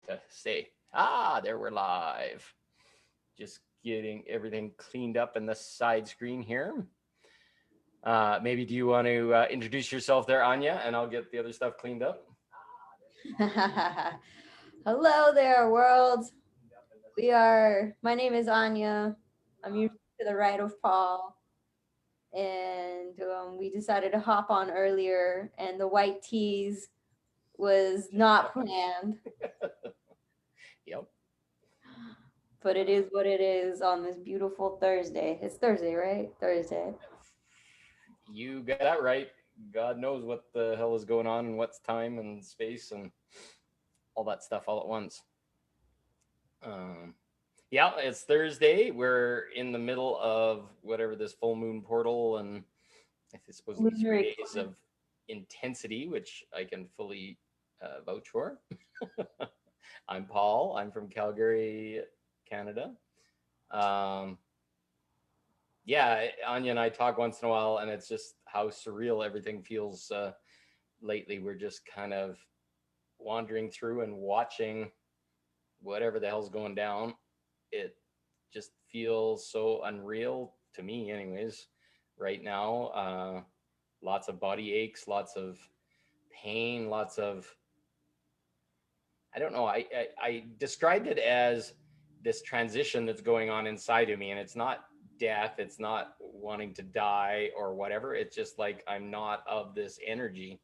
to say, there we're live. Just getting everything cleaned up in the side screen here. Maybe do you want to introduce yourself there, Anya, and I'll get the other stuff cleaned up. Hello there, world. My name is Anya. I'm usually to the right of Paul. And we decided to hop on earlier, and the white teas was not planned, Yep. but it is what it is on this beautiful Thursday. It's Thursday, right? Thursday. You got that right. God knows what the hell is going on and what's time and space and all that stuff all at once. Um, yeah, it's Thursday. We're in the middle of whatever this full moon portal and it's supposedly Lunar 3 days eclipse. of intensity, which I can fully vouch for. I'm Paul. I'm from Calgary, Canada. Um, yeah, Anya and I talk once in a while, and it's just how surreal everything feels lately. We're just kind of wandering through and watching whatever the hell's going down. It just feels so unreal to me, anyways, right now. Lots of body aches, lots of pain, lots of I don't know. I described it as this transition that's going on inside of me, and it's not death. It's not wanting to die or whatever. It's just like I'm not of this energy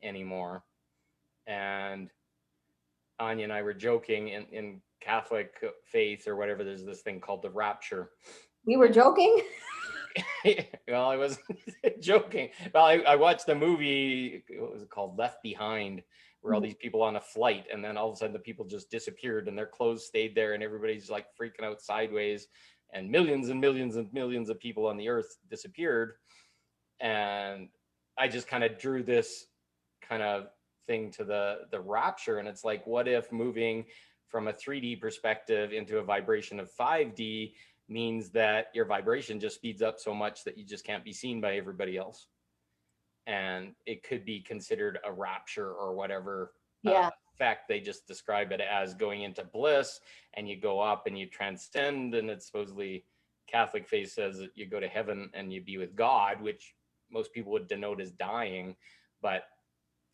anymore. And Anya and I were joking in Catholic faith or whatever. There's this thing called the rapture. We were joking. Well, I was joking. Well, I watched the movie. What was it called? Left Behind, where all these people on a flight, and then all of a sudden the people just disappeared, and their clothes stayed there, and everybody's like freaking out sideways, and millions and millions and millions of people on the earth disappeared. And I just kind of drew this kind of thing to the rapture, and it's like, what if moving from a 3D perspective into a vibration of 5D means that your vibration just speeds up so much that you just can't be seen by everybody else. And it could be considered a rapture or whatever Yeah. effect. They just describe it as going into bliss and you go up and you transcend. And it's supposedly Catholic faith says that you go to heaven and you be with God, which most people would denote as dying. But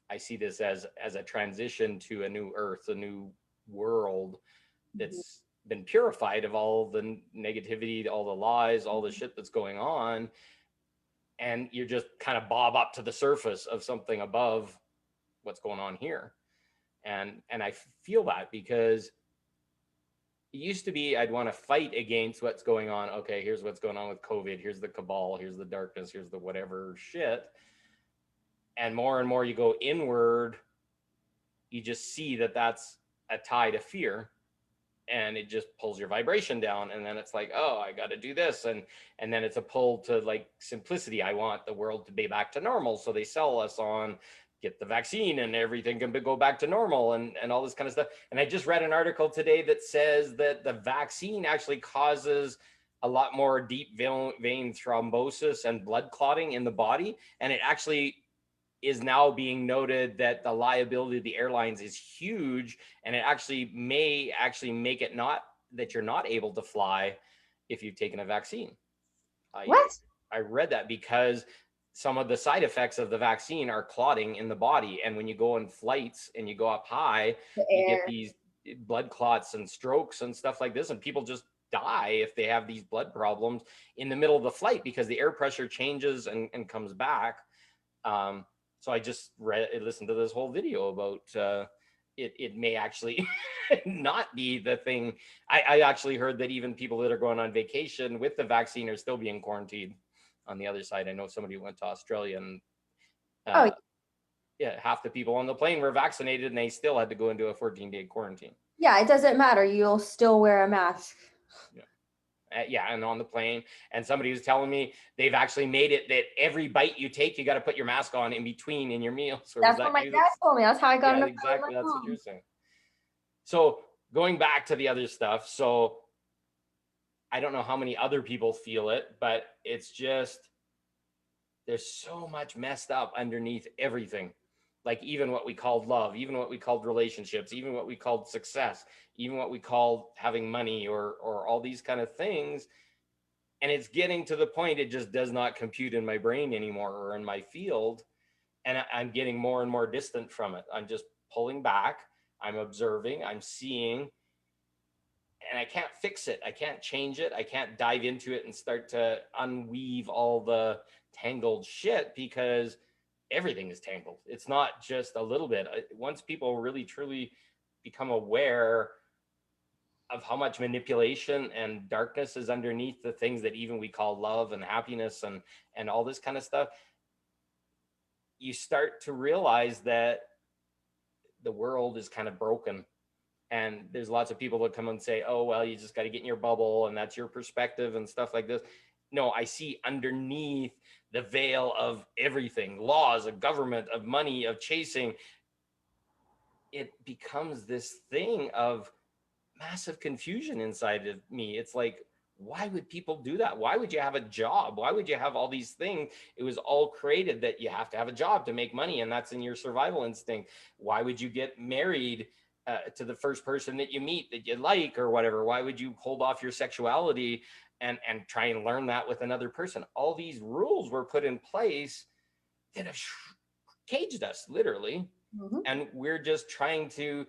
I see this as a transition to a new earth, a new world that's been purified of all the negativity, all the lies, all the shit that's going on. And you're just kind of bob up to the surface of something above what's going on here. And I feel that because it used to be I'd want to fight against what's going on. Okay, here's what's going on with COVID. Here's the cabal. Here's the darkness. Here's the whatever shit. And more you go inward, you just see that that's a tie to fear, and it just pulls your vibration down. And then it's like, oh, I got to do this. And then it's a pull to like simplicity. I want the world to be back to normal. So they sell us on get the vaccine and everything can go back to normal and all this kind of stuff. And I just read an article today that says that the vaccine actually causes a lot more deep vein thrombosis and blood clotting in the body. And it actually is now being noted that the liability of the airlines is huge, and it actually may actually make it not that you're not able to fly if you've taken a vaccine. I What? I read that because some of the side effects of the vaccine are clotting in the body, and when you go on flights and you go up high, The you get air. these blood clots and strokes and stuff like this, and people just die if they have these blood problems in the middle of the flight because the air pressure changes and comes back. So I just listened to this whole video about it may actually not be the thing. I actually heard that even people that are going on vacation with the vaccine are still being quarantined. On the other side, I know somebody went to Australia and Oh, yeah, half the people on the plane were vaccinated and they still had to go into a 14-day quarantine. yeah, it doesn't matter. You'll still wear a mask. Yeah. Yeah, and on the plane, and somebody was telling me they've actually made it that every bite you take, you got to put your mask on in between in your meals. Or was That's what that my you? dad told me. That's how I got Yeah, into with my exactly. That's what you're mom. saying. So going back to the other stuff, so I don't know how many other people feel it, but it's just there's so much messed up underneath everything. Like even what we called love, even what we called relationships, even what we called success, even what we called having money, or all these kind of things. And it's getting to the point it just does not compute in my brain anymore or in my field. And I'm getting more and more distant from it. I'm just pulling back. I'm observing, I'm seeing, and I can't fix it. I can't change it. I can't dive into it and start to unweave all the tangled shit, because everything is tangled. It's not just a little bit. Once people really truly become aware of how much manipulation and darkness is underneath the things that even we call love and happiness and all this kind of stuff, you start to realize that the world is kind of broken. And there's lots of people that come and say, oh, well, you just got to get in your bubble and that's your perspective and stuff like this. No, I see underneath the veil of everything, laws, of government, of money, of chasing. It becomes this thing of massive confusion inside of me. It's like, why would people do that? Why would you have a job? Why would you have all these things? It was all created that you have to have a job to make money, and that's in your survival instinct. Why would you get married to the first person that you meet that you like or whatever? Why would you hold off your sexuality and try and learn that with another person? All these rules were put in place that have caged us, literally. Mm-hmm. And we're just trying to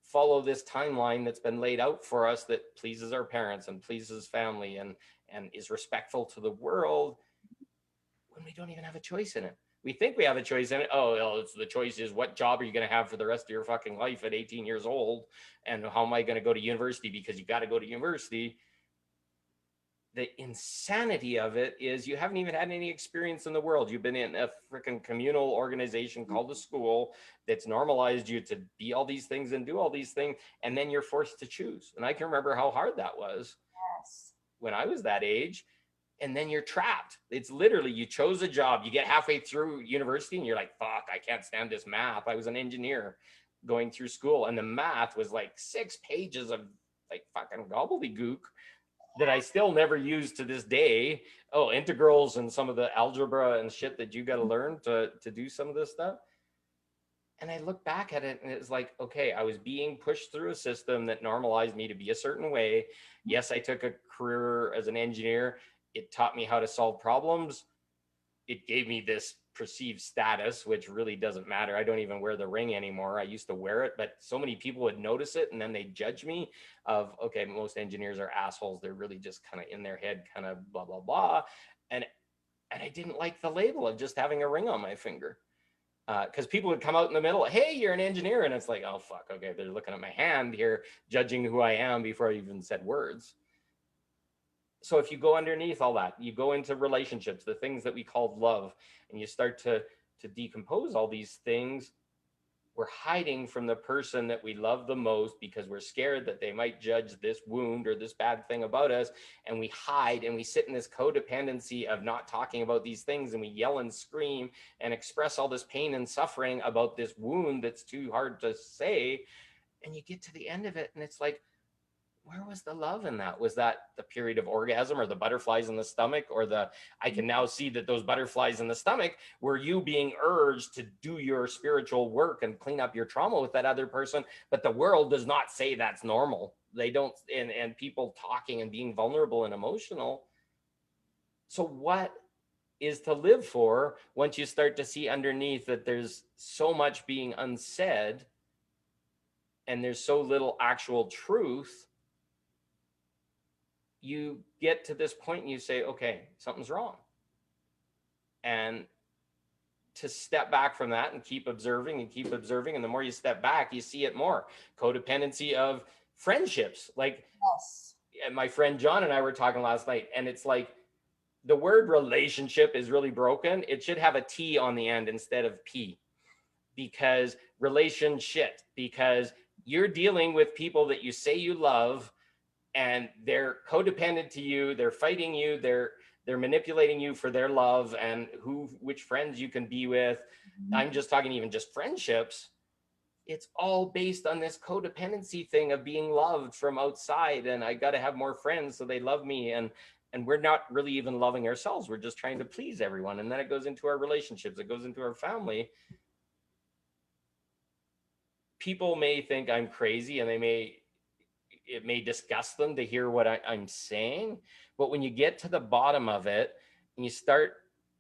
follow this timeline that's been laid out for us that pleases our parents and pleases family and is respectful to the world, when we don't even have a choice in it. We think we have a choice in it. Oh, well, it's the choice is, what job are you going to have for the rest of your fucking life at 18 years old? And how am I going to go to university because you got to go to university? The insanity of it is you haven't even had any experience in the world. You've been in a freaking communal organization called a school that's normalized you to be all these things and do all these things, and then you're forced to choose. And I can remember how hard that was Yes. when I was that age. And then you're trapped. It's literally, you chose a job, you get halfway through university and you're like, fuck, I can't stand this math. I was an engineer going through school, and the math was like 6 pages of like fucking gobbledygook that I still never use to this day. Oh, integrals and some of the algebra and shit that you got to learn to do some of this stuff. And I look back at it and it's like, okay, I was being pushed through a system that normalized me to be a certain way. Yes, I took a career as an engineer. It taught me how to solve problems. It gave me this perceived status, which really doesn't matter. I don't even wear the ring anymore. I used to wear it, but so many people would notice it and then they judge me of, okay, most engineers are assholes. They're really just kind of in their head, kind of blah, blah, blah. And I didn't like the label of just having a ring on my finger. Because people would come out in the middle, hey, you're an engineer. And it's like, oh, fuck, okay, they're looking at my hand here, judging who I am before I even said words. So if you go underneath all that, you go into relationships, the things that we called love, and you start to decompose all these things, we're hiding from the person that we love the most because we're scared that they might judge this wound or this bad thing about us. And we hide and we sit in this codependency of not talking about these things, and we yell and scream and express all this pain and suffering about this wound that's too hard to say. And you get to the end of it and it's like, where was the love in that? Was that the period of orgasm or the butterflies in the stomach, or the, I can now see that those butterflies in the stomach were you being urged to do your spiritual work and clean up your trauma with that other person. But the world does not say that's normal. They don't, and people talking and being vulnerable and emotional. So what is to live for once you start to see underneath that there's so much being unsaid and there's so little actual truth? You get to this point and you say, okay, something's wrong. And to step back from that and keep observing and keep observing. And the more you step back, you see it more. Codependency of friendships. Like, Yes. my friend John and I were talking last night, and it's like the word relationship is really broken. It should have a T on the end instead of P, because relationship, because you're dealing with people that you say you love, and they're codependent to you, they're fighting you, they're manipulating you for their love and which friends you can be with. I'm just talking even just friendships. It's all based on this codependency thing of being loved from outside, and I got to have more friends so they love me, and we're not really even loving ourselves. We're just trying to please everyone, and then it goes into our relationships, it goes into our family. people may think I'm crazy, and it may disgust them to hear what I'm saying. But when you get to the bottom of it and you start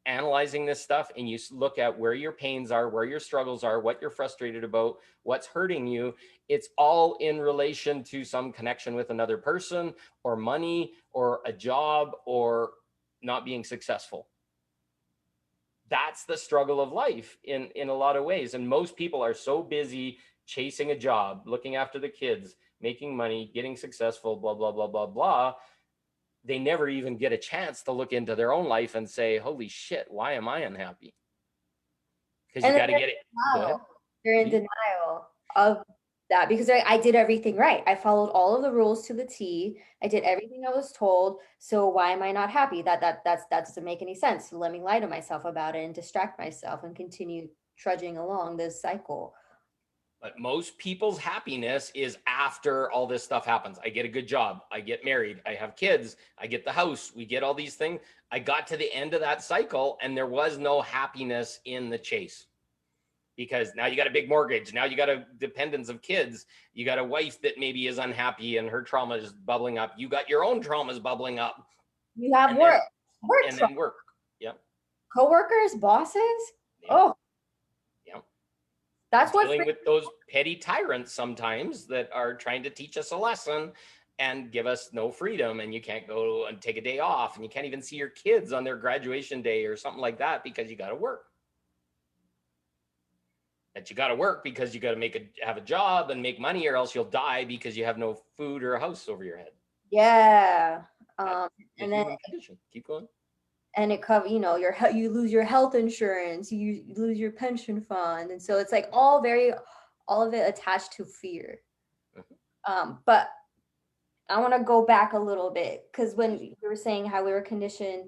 analyzing this stuff, and you look at where your pains are, where your struggles are, what you're frustrated about, what's hurting you, it's all in relation to some connection with another person, or money, or a job, or not being successful. That's the struggle of life in a lot of ways. And most people are so busy chasing a job, looking after the kids, making money, getting successful, blah, blah, blah, blah, blah. They never even get a chance to look into their own life and say, holy shit, why am I unhappy? Because you got to get it. Go ahead. You're in denial of that because I did everything right. I followed all of the rules to the T. I did everything I was told. So why am I not happy? That doesn't make any sense. So let me lie to myself about it and distract myself and continue trudging along this cycle. But most people's happiness is after all this stuff happens. I get a good job. I get married. I have kids. I get the house. We get all these things. I got to the end of that cycle, and there was no happiness in the chase. Because now you got a big mortgage. Now you got a dependence of kids. You got a wife that maybe is unhappy and her trauma is bubbling up. You got your own traumas bubbling up. You have work. Then work. Yeah. Coworkers, bosses. Yeah. Oh. Yeah. That's what dealing with those petty tyrants sometimes that are trying to teach us a lesson and give us no freedom. And you can't go and take a day off, and you can't even see your kids on their graduation day or something like that because you got to work. That you got to work because you got to have a job and make money, or else you'll die because you have no food or a house over your head. Yeah. And then condition. Keep going. And it cover, you lose your health insurance, you lose your pension fund, and so it's like all of it attached to fear. Mm-hmm. But I want to go back a little bit, because when we were saying how we were conditioned,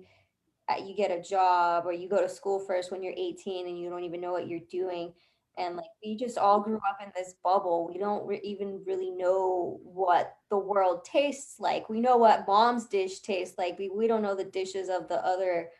you get a job or you go to school first when you're 18 and you don't even know what you're doing. And like, we just all grew up in this bubble. We don't even really know what the world tastes like. We know what mom's dish tastes like. We don't know the dishes of the other,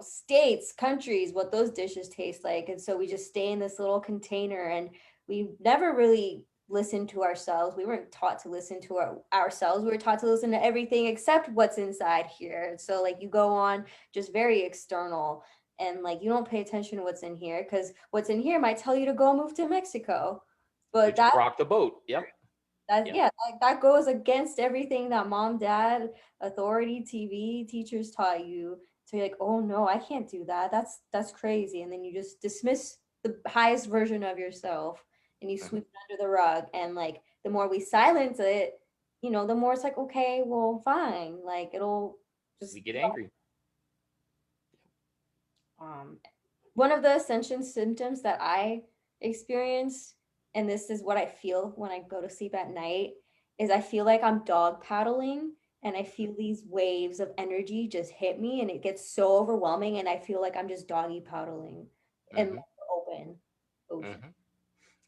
states, countries, what those dishes taste like. And so we just stay in this little container, and we never really listened to ourselves. We weren't taught to listen to ourselves. We were taught to listen to everything except what's inside here. So like, you go on just very external, and like, you don't pay attention to what's in here, because what's in here might tell you to go move to Mexico. But that rock the boat. Yep. That goes against everything that mom, dad, authority, TV, teachers taught you. So you're like, oh no, I can't do that. That's crazy. And then you just dismiss the highest version of yourself, and you sweep it under the rug. And like, the more we silence it, the more it's like, okay, well, fine. Like, it'll just, we get angry. One of the ascension symptoms that I experienced, and this is what I feel when I go to sleep at night, is I feel like I'm dog paddling, and I feel these waves of energy just hit me, and it gets so overwhelming, and I feel like I'm just doggy paddling in the open ocean.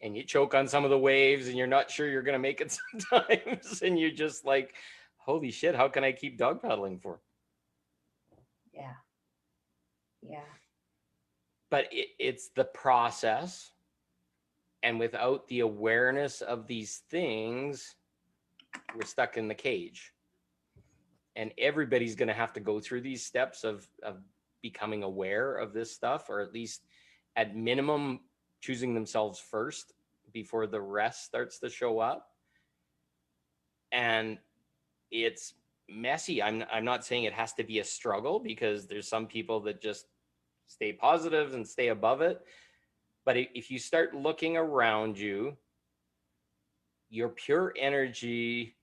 And you choke on some of the waves, and you're not sure you're going to make it sometimes. And you're just like, holy shit, how can I keep dog paddling for? Yeah. Yeah. But it's the process. And without the awareness of these things, we're stuck in the cage. And everybody's going to have to go through these steps of becoming aware of this stuff, or at least at minimum choosing themselves first before the rest starts to show up. And it's messy. I'm not saying it has to be a struggle, because there's some people that just stay positive and stay above it. But if you start looking around you, your pure energy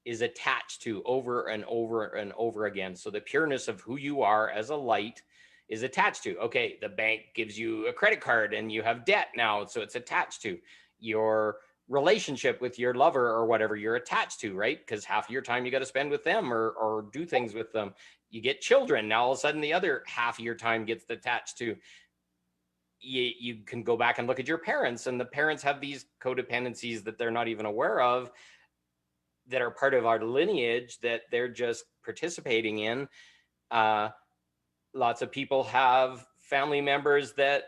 is attached to over and over and over again. So the pureness of who you are as a light is attached to, okay, the bank gives you a credit card and you have debt now. So it's attached to your relationship with your lover or whatever you're attached to, right? Because half of your time you got to spend with them or do things with them. You get children. Now all of a sudden the other half of your time gets attached to. You can go back and look at your parents, and the parents have these codependencies that they're not even aware of, that are part of our lineage that they're just participating in. Lots of people have family members that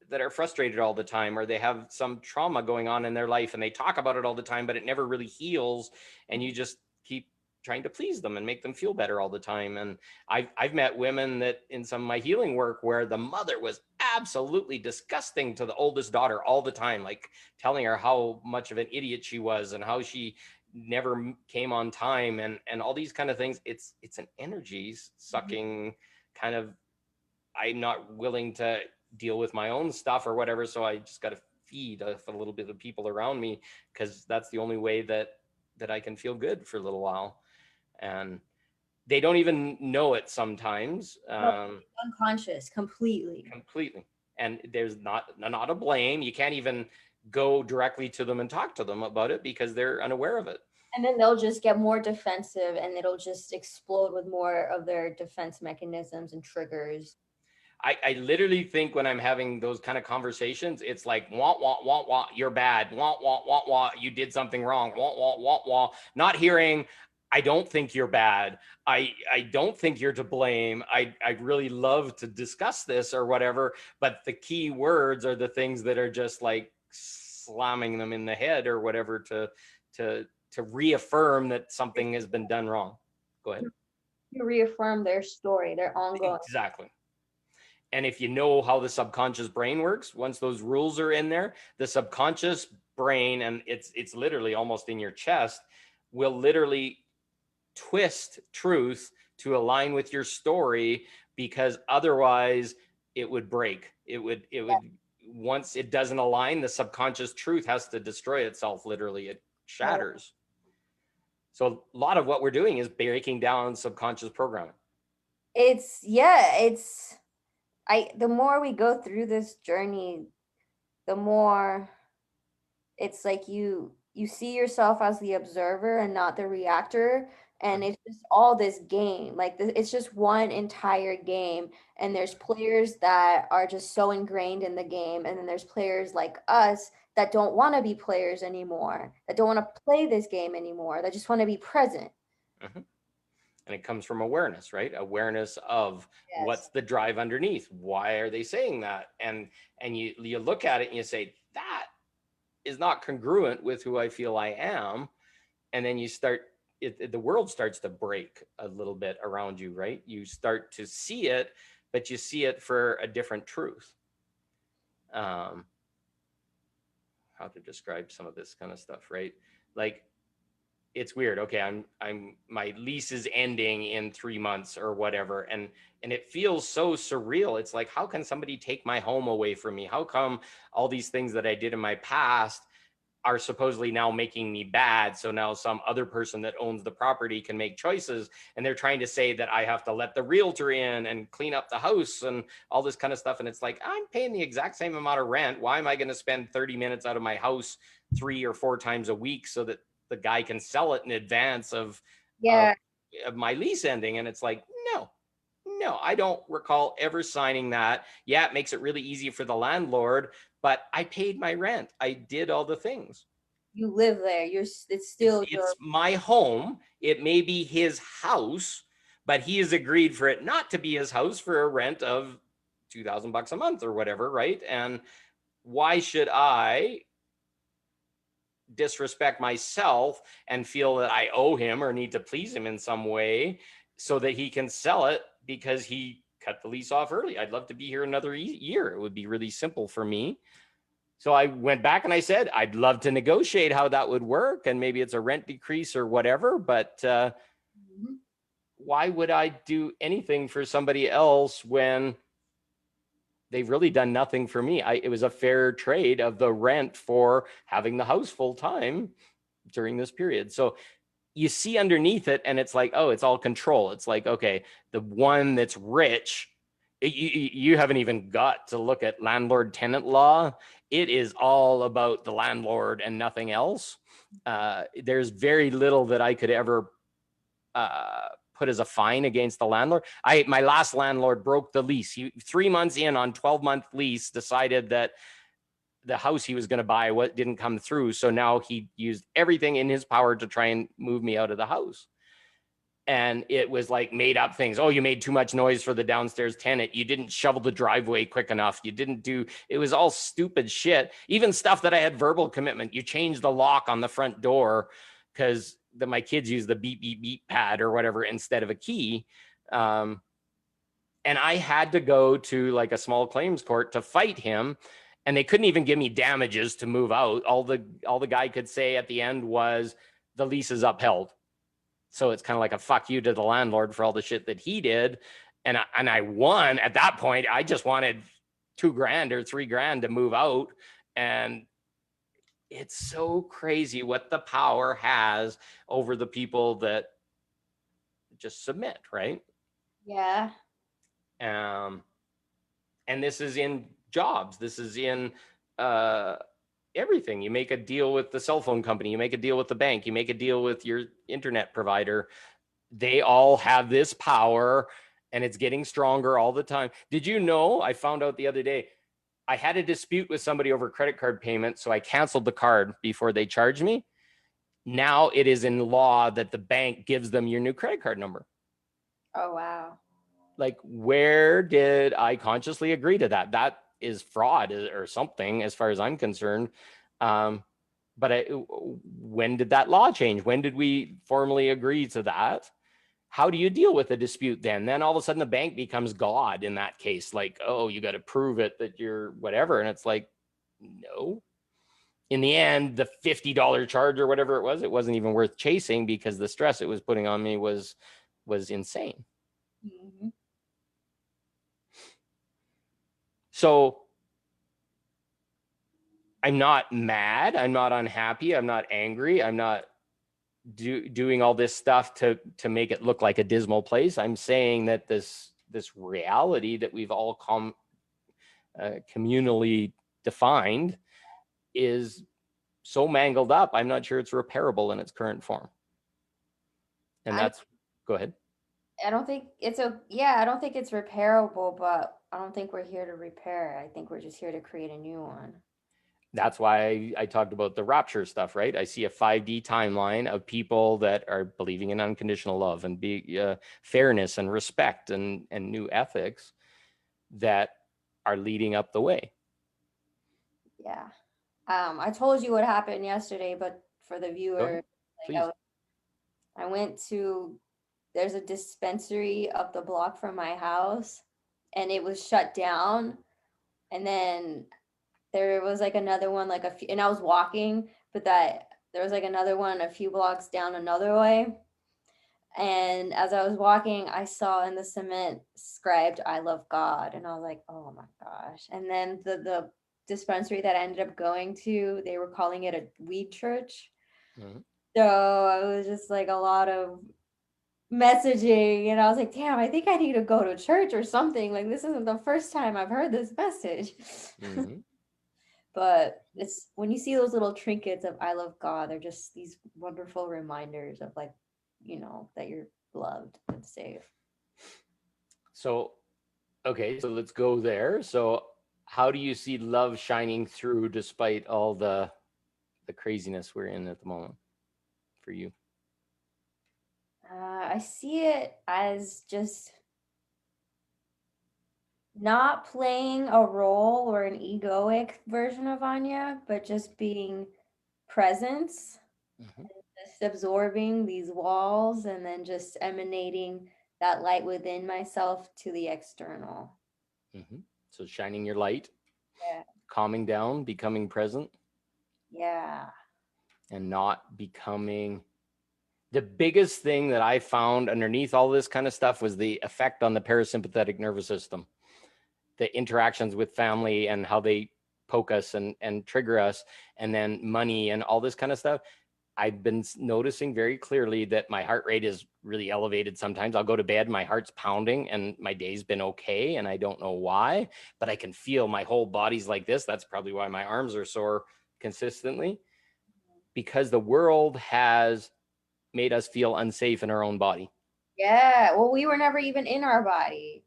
that are frustrated all the time, or they have some trauma going on in their life and they talk about it all the time, but it never really heals. And you just keep trying to please them and make them feel better all the time. And I've met women that in some of my healing work where the mother was absolutely disgusting to the oldest daughter all the time, like telling her how much of an idiot she was and how she never came on time and all these kind of things. It's an energy sucking kind of, I'm not willing to deal with my own stuff or whatever. So I just got to feed a little bit of people around me, because that's the only way that I can feel good for a little while. And they don't even know it sometimes. Unconscious, completely. And there's not a blame. You can't even go directly to them and talk to them about it because they're unaware of it. And then they'll just get more defensive and it'll just explode with more of their defense mechanisms and triggers. I literally think when I'm having those kind of conversations, it's like, wah, wah, wah, wah, you're bad. Wah, wah, wah, wah, you did something wrong. Wah, wah, wah, wah. Not hearing, I don't think you're bad. I don't think you're to blame. I'd really love to discuss this or whatever. But the key words are the things that are just like slamming them in the head or whatever to reaffirm that something has been done wrong. Go ahead. You reaffirm their story, their ongoing. Exactly. And if you know how the subconscious brain works, once those rules are in there, the subconscious brain, and it's literally almost in your chest, will literally twist truth to align with your story, because otherwise it would break. It would once it doesn't align, the subconscious truth has to destroy itself. Literally, it shatters. So a lot of what we're doing is breaking down subconscious programming. The more we go through this journey, the more it's like you see yourself as the observer and not the reactor. And it's just all this game, like it's just one entire game. And there's players that are just so ingrained in the game, and then there's players like us that don't want to be players anymore, that don't want to play this game anymore, that just want to be present. And it comes from awareness, right? Awareness of what's the drive underneath. Why are they saying that? And you look at it and you say, that is not congruent with who I feel I am. And then you start, the world starts to break a little bit around you, right? You start to see it, but you see it for a different truth. How to describe some of this kind of stuff, right? Like, it's weird. Okay, I'm my lease is ending in 3 months or whatever, and it feels so surreal. It's like, how can somebody take my home away from me? How come all these things that I did in my past are supposedly now making me bad? So now some other person that owns the property can make choices, and they're trying to say that I have to let the realtor in and clean up the house and all this kind of stuff. And it's like, I'm paying the exact same amount of rent. Why am I going to spend 30 minutes out of my house 3 or 4 times a week so that the guy can sell it in advance of my lease ending? And it's like, no, I don't recall ever signing that. Yeah, it makes it really easy for the landlord, but I paid my rent. I did all the things. You live there. It's my home. It may be his house, but he has agreed for it not to be his house for a rent of $2,000 a month or whatever, right? And why should I disrespect myself and feel that I owe him or need to please him in some way so that he can sell it because he cut the lease off early? I'd love to be here another year. It would be really simple for me. So I went back and I said, I'd love to negotiate how that would work. And maybe it's a rent decrease or whatever, but why would I do anything for somebody else when they've really done nothing for me? It was a fair trade of the rent for having the house full time during this period. So you see underneath it and it's like, oh, it's all control. It's like, okay, the one that's rich, you haven't even got to look at landlord tenant law. It is all about the landlord and nothing else. There's very little that I could ever put as a fine against the landlord. My last landlord broke the lease. He 3 months in on 12-month lease decided that the house he was going to buy didn't come through. So now he used everything in his power to try and move me out of the house. And it was like made up things. Oh, you made too much noise for the downstairs tenant. You didn't shovel the driveway quick enough. You didn't do, it was all stupid shit. Even stuff that I had verbal commitment. You changed the lock on the front door because my kids use the beep, beep, beep pad or whatever instead of a key. And I had to go to like a small claims court to fight him. And they couldn't even give me damages to move out. All the guy could say at the end was the lease is upheld. So it's kind of like a fuck you to the landlord for all the shit that he did. And I won at that point. I just wanted $2,000 or $3,000 to move out. And it's so crazy what the power has over the people that just submit, right? Yeah. And this is in jobs. This is in everything. You make a deal with the cell phone company, you make a deal with the bank, you make a deal with your internet provider. They all have this power, and it's getting stronger all the time. Did you know, I found out the other day, I had a dispute with somebody over credit card payment, so I canceled the card before they charged me. Now it is in law that the bank gives them your new credit card number. Oh, wow. Like, where did I consciously agree to that? That is fraud or something, as far as I'm concerned. But when did that law change? When did we formally agree to that? How do you deal with a dispute then? Then all of a sudden the bank becomes God in that case. Like, oh, you got to prove it that you're whatever. And it's like, no. In the end, the $50 charge or whatever it wasn't even worth chasing because the stress it was putting on me was insane. Mm-hmm. So I'm not mad. I'm not unhappy. I'm not angry. I'm not doing all this stuff to make it look like a dismal place. I'm saying that this reality that we've all communally defined is so mangled up. I'm not sure it's repairable in its current form. And that's, go ahead. I don't think it's I don't think it's repairable, but I don't think we're here to repair it. I think we're just here to create a new one. That's why I talked about the rapture stuff, right? I see a 5D timeline of people that are believing in unconditional love and fairness and respect and new ethics that are leading up the way. Yeah. I told you what happened yesterday, but for the viewer, Please. I went to, there's a dispensary up the block from my house, and it was shut down. And then there was like another one, like and I was walking, but there was like another one a few blocks down another way. And as I was walking, I saw in the cement scribed, "I love God." And I was like, oh my gosh. And then the dispensary that I ended up going to, they were calling it a weed church. Mm-hmm. So it was just like a lot of messaging. And I was like, damn, I think I need to go to church or something. Like, this isn't the first time I've heard this message. Mm-hmm. But it's when you see those little trinkets of "I love God," they're just these wonderful reminders of, like, that you're loved and safe. So, okay, so let's go there. So how do you see love shining through despite all the craziness we're in at the moment for you? I see it as just not playing a role or an egoic version of Anya, but just being presence, just absorbing these walls and then just emanating that light within myself to the external. Mm-hmm. So shining your light, Yeah. calming down, becoming present. Yeah. And not becoming. The biggest thing that I found underneath all this kind of stuff was the effect on the parasympathetic nervous system, the interactions with family and how they poke us and trigger us, and then money and all this kind of stuff. I've been noticing very clearly that my heart rate is really elevated. Sometimes I'll go to bed, my heart's pounding, and my day's been okay, and I don't know why, but I can feel my whole body's like this. That's probably why my arms are sore consistently, because the world has made us feel unsafe in our own body. Yeah. Well, we were never even in our body.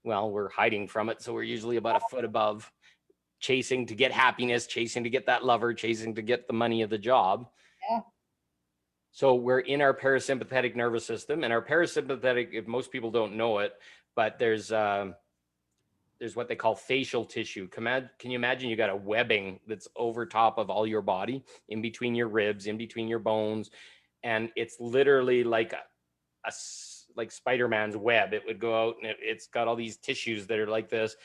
Well, we're hiding from it, so we're usually about a foot above, chasing to get happiness, chasing to get that lover, chasing to get the money of the job. Yeah. So we're in our parasympathetic nervous system, and our parasympathetic, if most people don't know it, but there's what they call facial tissue. Can you imagine you got a webbing that's over top of all your body, in between your ribs, in between your bones, and it's literally like like Spider-Man's web. It would go out, and it's got all these tissues that are like this.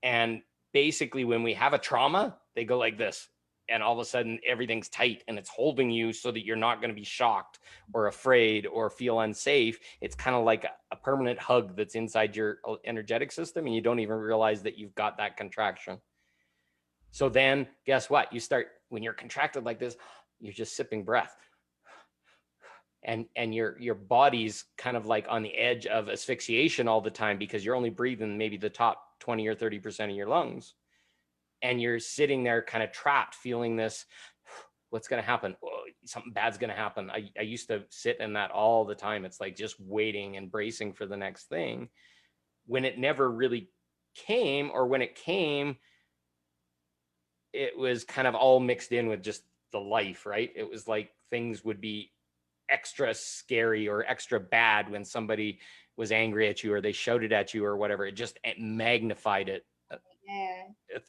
And basically, when we have a trauma, they go like this. And all of a sudden, everything's tight and it's holding you so that you're not going to be shocked or afraid or feel unsafe. It's kind of like a permanent hug that's inside your energetic system, and you don't even realize that you've got that contraction. So then, guess what? You start, when you're contracted like this, you're just sipping breath. And your body's kind of like on the edge of asphyxiation all the time, because you're only breathing maybe the top 20 or 30% of your lungs, and you're sitting there kind of trapped, feeling this, what's going to happen? Oh, something bad's going to happen. I used to sit in that all the time. It's like just waiting and bracing for the next thing, when it never really came, or when it came, it was kind of all mixed in with just the life, right? It was like things would be extra scary or extra bad when somebody was angry at you or they shouted at you or whatever. It magnified it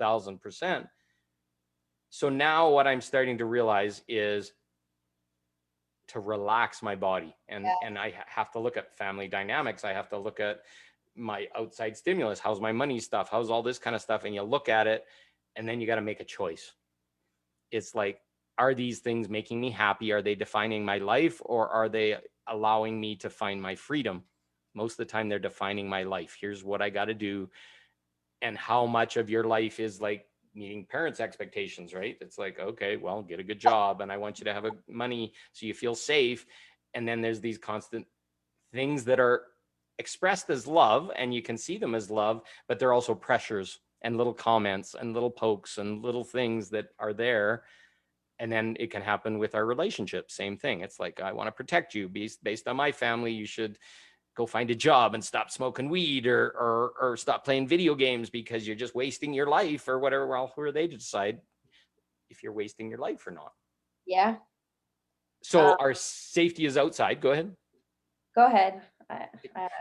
1,000%. So now what I'm starting to realize is to relax my body, and I have to look at family dynamics. I have to look at my outside stimulus. How's my money stuff? How's all this kind of stuff? And you look at it, and then you got to make a choice. It's like, are these things making me happy? Are they defining my life, or are they allowing me to find my freedom? Most of the time, they're defining my life. Here's what I got to do. And how much of your life is like meeting parents' expectations, right? It's like, okay, well, get a good job, and I want you to have money so you feel safe. And then there's these constant things that are expressed as love, and you can see them as love, but they're also pressures and little comments and little pokes and little things that are there. And then it can happen with our relationship. Same thing. It's like, I want to protect you based on my family. You should go find a job and stop smoking weed, or stop playing video games because you're just wasting your life or whatever. Well, who are they to decide if you're wasting your life or not? Yeah. So our safety is outside. Go ahead. Go ahead.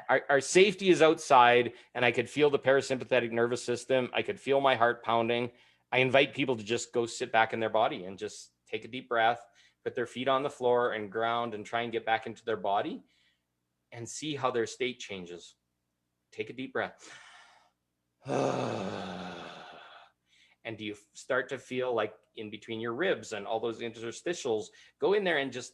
Our safety is outside, and I could feel the parasympathetic nervous system. I could feel my heart pounding. I invite people to just go sit back in their body and just take a deep breath, put their feet on the floor and ground, and try and get back into their body and see how their state changes. Take a deep breath. And do you start to feel like in between your ribs and all those interstitials? Go in there and just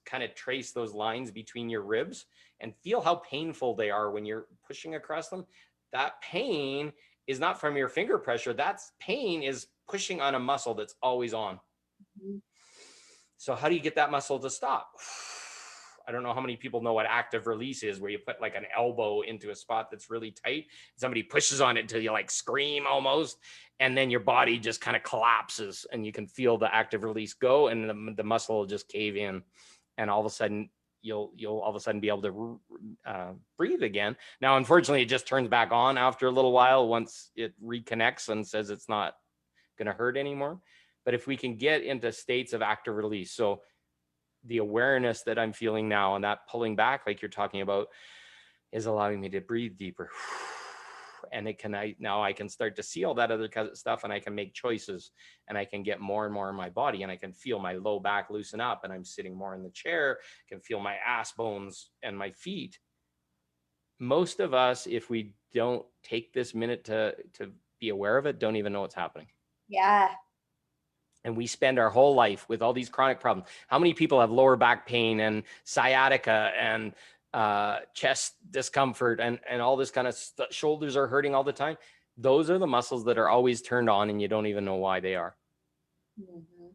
kind of trace those lines between your ribs and feel how painful they are when you're pushing across them. That pain is not from your finger pressure. That's pain is pushing on a muscle that's always on. Mm-hmm. So how do you get that muscle to stop? I don't know how many people know what active release is, where you put like an elbow into a spot that's really tight. Somebody pushes on it until you like scream almost, and then your body just kind of collapses, and you can feel the active release go, and the muscle will just cave in, and all of a sudden you'll all of a sudden be able to breathe again. Now, unfortunately, it just turns back on after a little while once it reconnects and says it's not going to hurt anymore. But if we can get into states of active release, so the awareness that I'm feeling now and that pulling back, like you're talking about, is allowing me to breathe deeper. And now I can start to see all that other stuff, and I can make choices, and I can get more and more in my body, and I can feel my low back loosen up, and I'm sitting more in the chair, can feel my ass bones and my feet. Most of us, if we don't take this minute to be aware of it, don't even know what's happening. Yeah. And we spend our whole life with all these chronic problems. How many people have lower back pain and sciatica and chest discomfort and all this kind of shoulders are hurting all the time? Those are the muscles that are always turned on, and you don't even know why they are. Mm-hmm.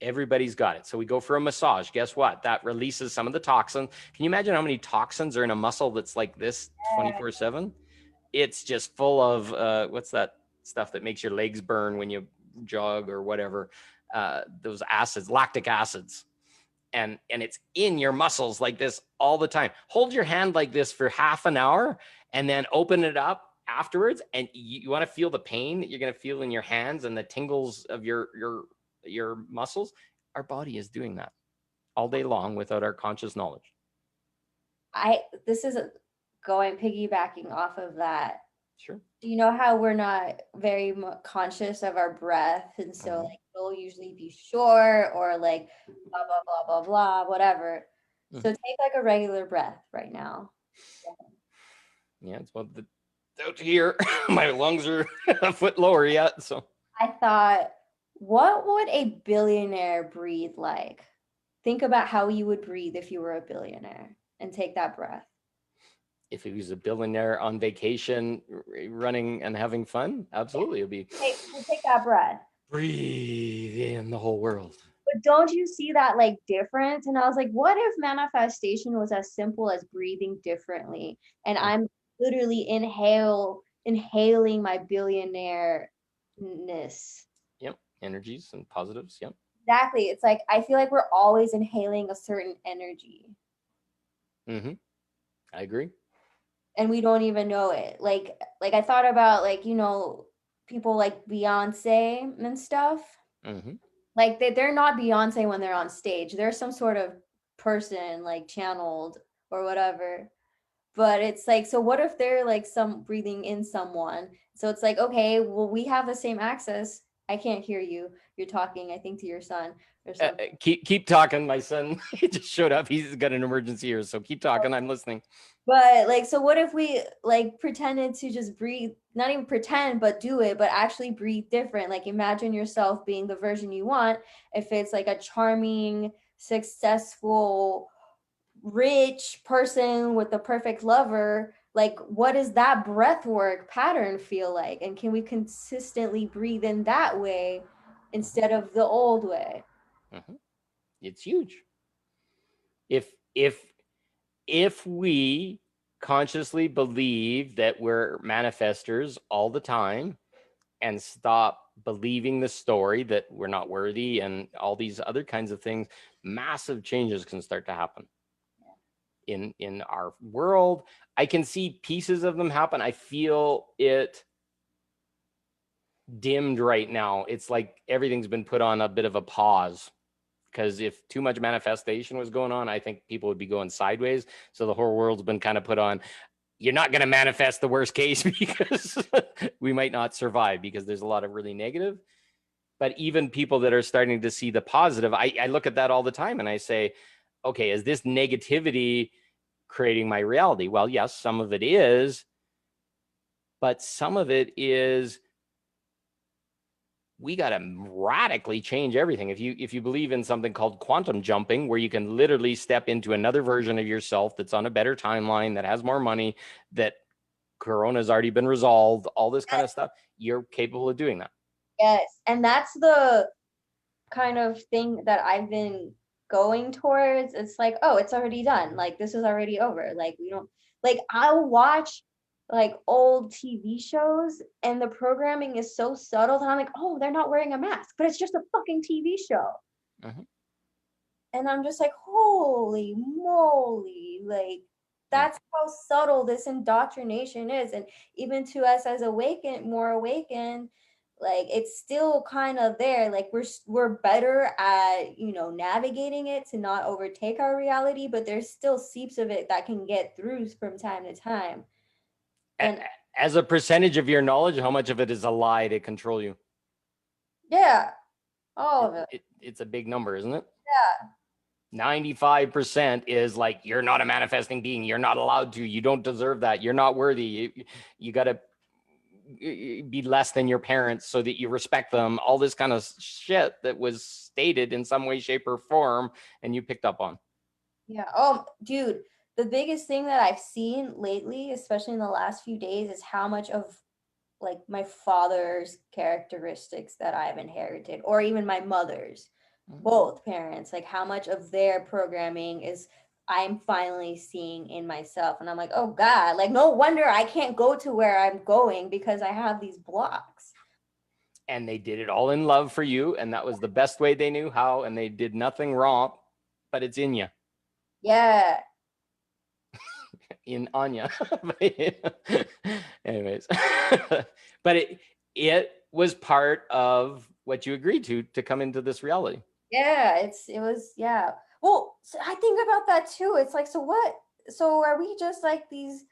Everybody's got it. So we go for a massage. Guess what? That releases some of the toxins. Can you imagine how many toxins are in a muscle that's like this 24/7? It's just full of what's that stuff that makes your legs burn when you jog or whatever, those acids, lactic acids, and it's in your muscles like this all the time. Hold your hand like this for half an hour and then open it up afterwards, and you want to feel the pain that you're going to feel in your hands and the tingles of your muscles. Our body is doing that. all day long without our conscious knowledge. This is going piggybacking off of that. Sure. Do you know how we're not very conscious of our breath, and so Mhm. like we'll usually be short or like blah blah blah blah blah whatever. So Mhm. take like a regular breath right now. Yeah, it's about the out here. My lungs are a foot lower yet, so I thought, what would a billionaire breathe like? Think about how you would breathe if you were a billionaire and take that breath. if he was a billionaire on vacation, running and having fun, absolutely, it'd be Take that breath. breathe in the whole world. But don't you see that like difference? And I was like, what if manifestation was as simple as breathing differently? And I'm literally inhaling my billionaire-ness. Yep, energies and positives. Yep. Exactly. It's like I feel like we're always inhaling a certain energy. Mm-hmm. I agree. And we don't even know it. Like I thought about like, people like Beyonce and stuff. Mm-hmm. Like they're not Beyonce when they're on stage. They're some sort of person like channeled or whatever. But it's like, so what if they're like some breathing in someone? So it's like, okay, well, we have the same access. I can't hear you. You're talking, I think, to your son or something. Keep talking. My son just showed up. He's got an emergency here, so keep talking. I'm listening. But like, so what if we like pretended to just breathe, not even pretend, but do it, but actually breathe different? Like, imagine yourself being the version you want. If it's like a charming, successful, rich person with the perfect lover, like, what does that breath work pattern feel like? And can we consistently breathe in that way instead of the old way? Mm-hmm. It's huge. If we consciously believe that we're manifestors all the time and stop believing the story that we're not worthy and all these other kinds of things, massive changes can start to happen in our world. I can see pieces of them happen. I feel it dimmed right now. It's like everything's been put on a bit of a pause, because if too much manifestation was going on, I think people would be going sideways. So the whole world's been kind of put on, you're not going to manifest the worst case because we might not survive, because there's a lot of really negative. But even people that are starting to see the positive, I look at that all the time and I say, okay, is this negativity creating my reality? Well, yes, some of it is, but some of it is, we got to radically change everything. If you believe in something called quantum jumping, where you can literally step into another version of yourself that's on a better timeline, that has more money, that Corona's already been resolved, all this kind of stuff, you're capable of doing that. Yes. And that's the kind of thing that I've been going towards. It's like, oh, it's already done. Like this is already over. Like we don't like I'll watch like old TV shows and the programming is so subtle that I'm like, oh, they're not wearing a mask, but it's just a fucking TV show. Mm-hmm. And I'm just like, holy moly, like that's how subtle this indoctrination is. And even to us as more awakened, like it's still kind of there. Like we're better at, navigating it to not overtake our reality, but there's still seeps of it that can get through from time to time. And as a percentage of your knowledge, how much of it is a lie to control you? yeah, all of it. It's a big number, isn't it? Yeah. 95% is like, you're not a manifesting being. You're not allowed to. You don't deserve that. You're not worthy. You got to be less than your parents so that you respect them. All this kind of shit that was stated in some way, shape, or form, and you picked up on. Yeah. Oh, dude, the biggest thing that I've seen lately, especially in the last few days, is how much of like my father's characteristics that I've inherited, or even my mother's, both parents, like how much of their programming is I'm finally seeing in myself. And I'm like, oh God, like no wonder I can't go to where I'm going because I have these blocks. And they did it all in love for you, and that was the best way they knew how, and they did nothing wrong, but it's in you. Yeah. In Anya. Anyways. But it was part of what you agreed to come into this reality. Yeah, it was, yeah. Well, So I think about that too. It's like, so what? So are we just like these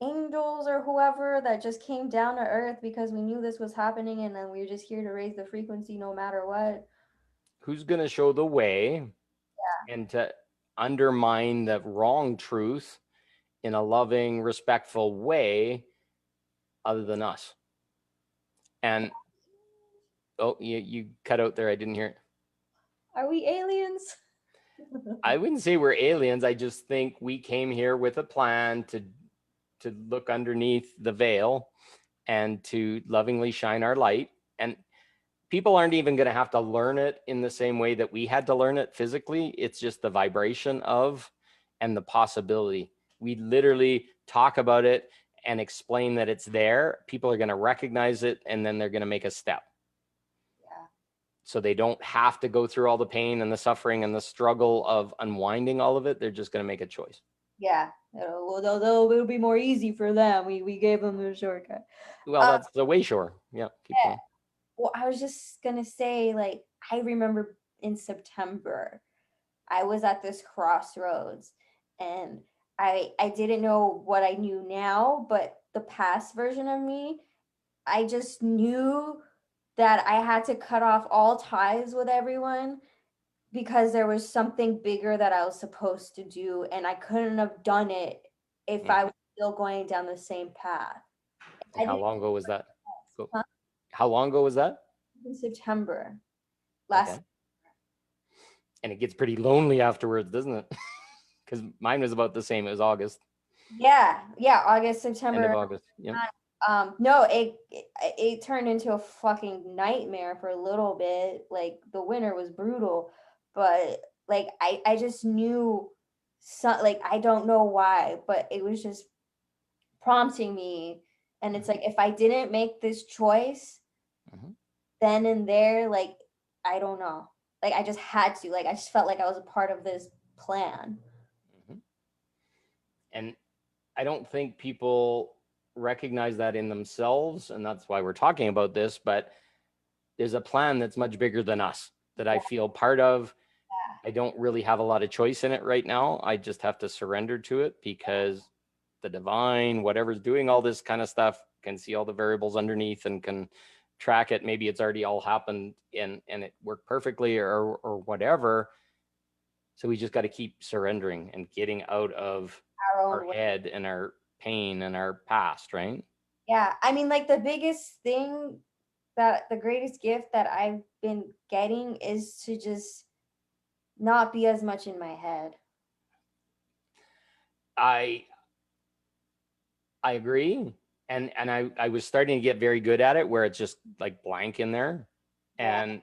angels or whoever that just came down to earth because we knew this was happening and then we are just here to raise the frequency no matter what? Who's going to show the way and to undermine the wrong truth in a loving, respectful way other than us? And oh, you cut out there. I didn't hear it. Are we aliens? I wouldn't say we're aliens. I just think we came here with a plan to look underneath the veil and to lovingly shine our light. And people aren't even going to have to learn it in the same way that we had to learn it physically. It's just the vibration of and the possibility. We literally talk about it and explain that it's there. People are going to recognize it, and then they're going to make a step. Yeah. So they don't have to go through all the pain and the suffering and the struggle of unwinding all of it. They're just going to make a choice. Yeah. It'll be more easy for them. We gave them a shortcut. Well, that's the way sure. Yeah. Keep going. Well, I was just gonna say, like, I remember in September, I was at this crossroads and I didn't know what I knew now, but the past version of me, I just knew that I had to cut off all ties with everyone because there was something bigger that I was supposed to do, and I couldn't have done it if I was still going down the same path. And how long ago was that? Huh? How long ago was that? In September last. Okay. And it gets pretty lonely afterwards, doesn't it? Because mine was about the same. It was August. Yeah, August, September. End of August. Yeah. No, it turned into a fucking nightmare for a little bit. Like the winter was brutal, but like I just knew like I don't know why, but it was just prompting me. And it's like if I didn't make this choice then and there, like I don't know. Like I just had to. Like I just felt like I was a part of this plan. And I don't think people recognize that in themselves, and that's why we're talking about this, but there's a plan that's much bigger than us that I feel part of. I don't really have a lot of choice in it right now. I just have to surrender to it because the divine, whatever's doing all this kind of stuff, can see all the variables underneath and can track it. Maybe it's already all happened and it worked perfectly or whatever. So we just got to keep surrendering and getting out of our head and our pain and our past, right? Yeah. I mean, like the biggest thing that the greatest gift that I've been getting is to just not be as much in my head. I agree. And I was starting to get very good at it where it's just like blank in there. Yeah. And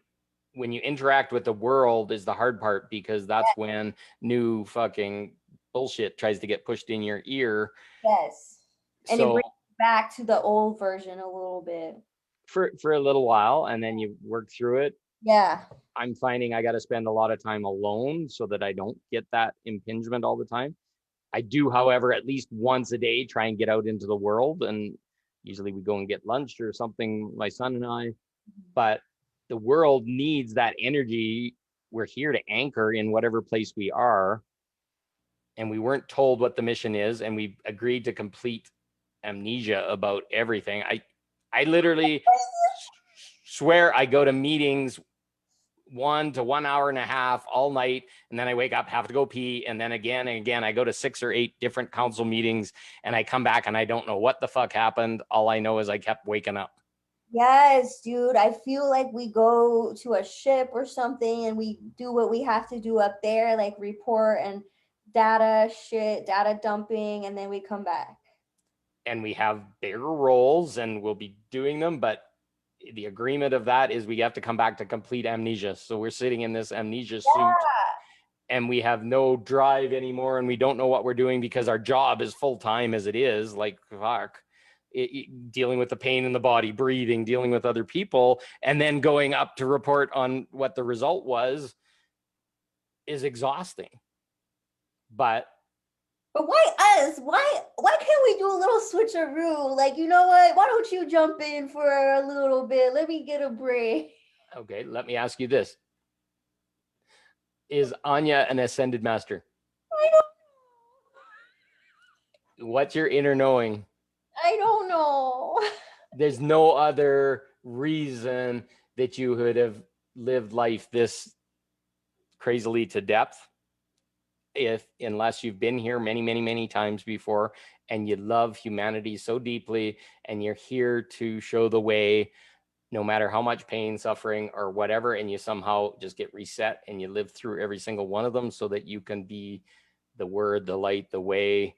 when you interact with the world is the hard part because that's when new fucking bullshit tries to get pushed in your ear. Yes. And so, it brings you back to the old version a little bit. For a little while, and then you work through it. Yeah. I'm finding I got to spend a lot of time alone so that I don't get that impingement all the time. I do, however, at least once a day, try and get out into the world. And usually we go and get lunch or something, my son and I. But the world needs that energy. We're here to anchor in whatever place we are. And we weren't told what the mission is. And we agreed to complete amnesia about everything. I literally swear I go to meetings 1 to 1 hour and a half all night, and then I wake up, have to go pee, and then again and again I go to 6 or 8 different council meetings, and I come back and I don't know what the fuck happened. All I know is I kept waking up. Yes, dude. I feel like we go to a ship or something and we do what we have to do up there, like report and data dumping, and then we come back. And we have bigger roles and we'll be doing them, but the agreement of that is we have to come back to complete amnesia. So we're sitting in this amnesia suit and we have no drive anymore and we don't know what we're doing because our job is full time as it is. Like, fuck. Dealing with the pain in the body, breathing, dealing with other people, and then going up to report on what the result was is exhausting. But why us? Why can't we do a little switcheroo? Like, you know what? Why don't you jump in for a little bit? Let me get a break. Okay, let me ask you this. Is Anya an ascended master? I don't What's your inner knowing? I don't know. There's no other reason that you would have lived life this crazily to depth unless you've been here many, many, many times before and you love humanity so deeply and you're here to show the way no matter how much pain, suffering, or whatever, and you somehow just get reset and you live through every single one of them so that you can be the word, the light, the way,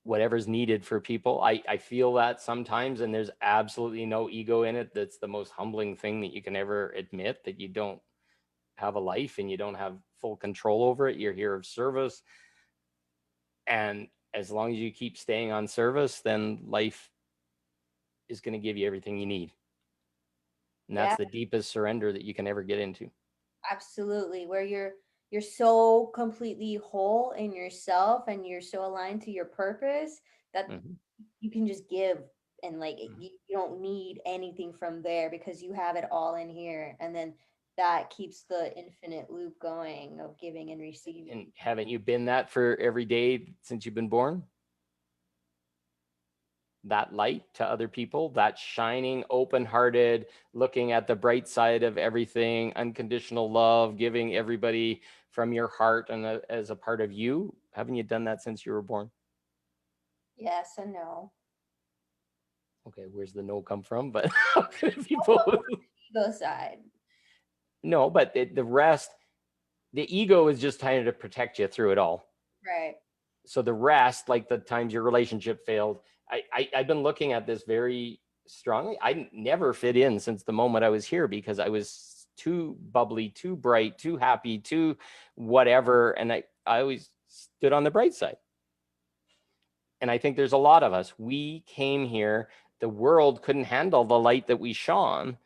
whatever's needed for people. I feel that sometimes, and there's absolutely no ego in it. That's the most humbling thing that you can ever admit, that you don't have a life and you don't have full control over it. You're here of service. And as long as you keep staying on service, then life is going to give you everything you need. And that's Yeah, the deepest surrender that you can ever get into. absolutely. Where you're so completely whole in yourself and you're so aligned to your purpose that Mm-hmm. you can just give, and like Mm-hmm. you don't need anything from there because you have it all in here, and then that keeps the infinite loop going of giving and receiving. And haven't you been that for every day since you've been born? That light to other people, that shining, open-hearted, looking at the bright side of everything, unconditional love, giving everybody from your heart and as a part of you. Haven't you done that since you were born? Yes and no. Okay, where's the no come from? But people, Ego side. no, but the rest, the ego is just trying to protect you through it all. Right. So the rest, like the times your relationship failed, I've been looking at this very strongly. I never fit in since the moment I was here because I was too bubbly, too bright, too happy, too whatever. And I always stood on the bright side. And I think there's a lot of us. We came here, the world couldn't handle the light that we shone.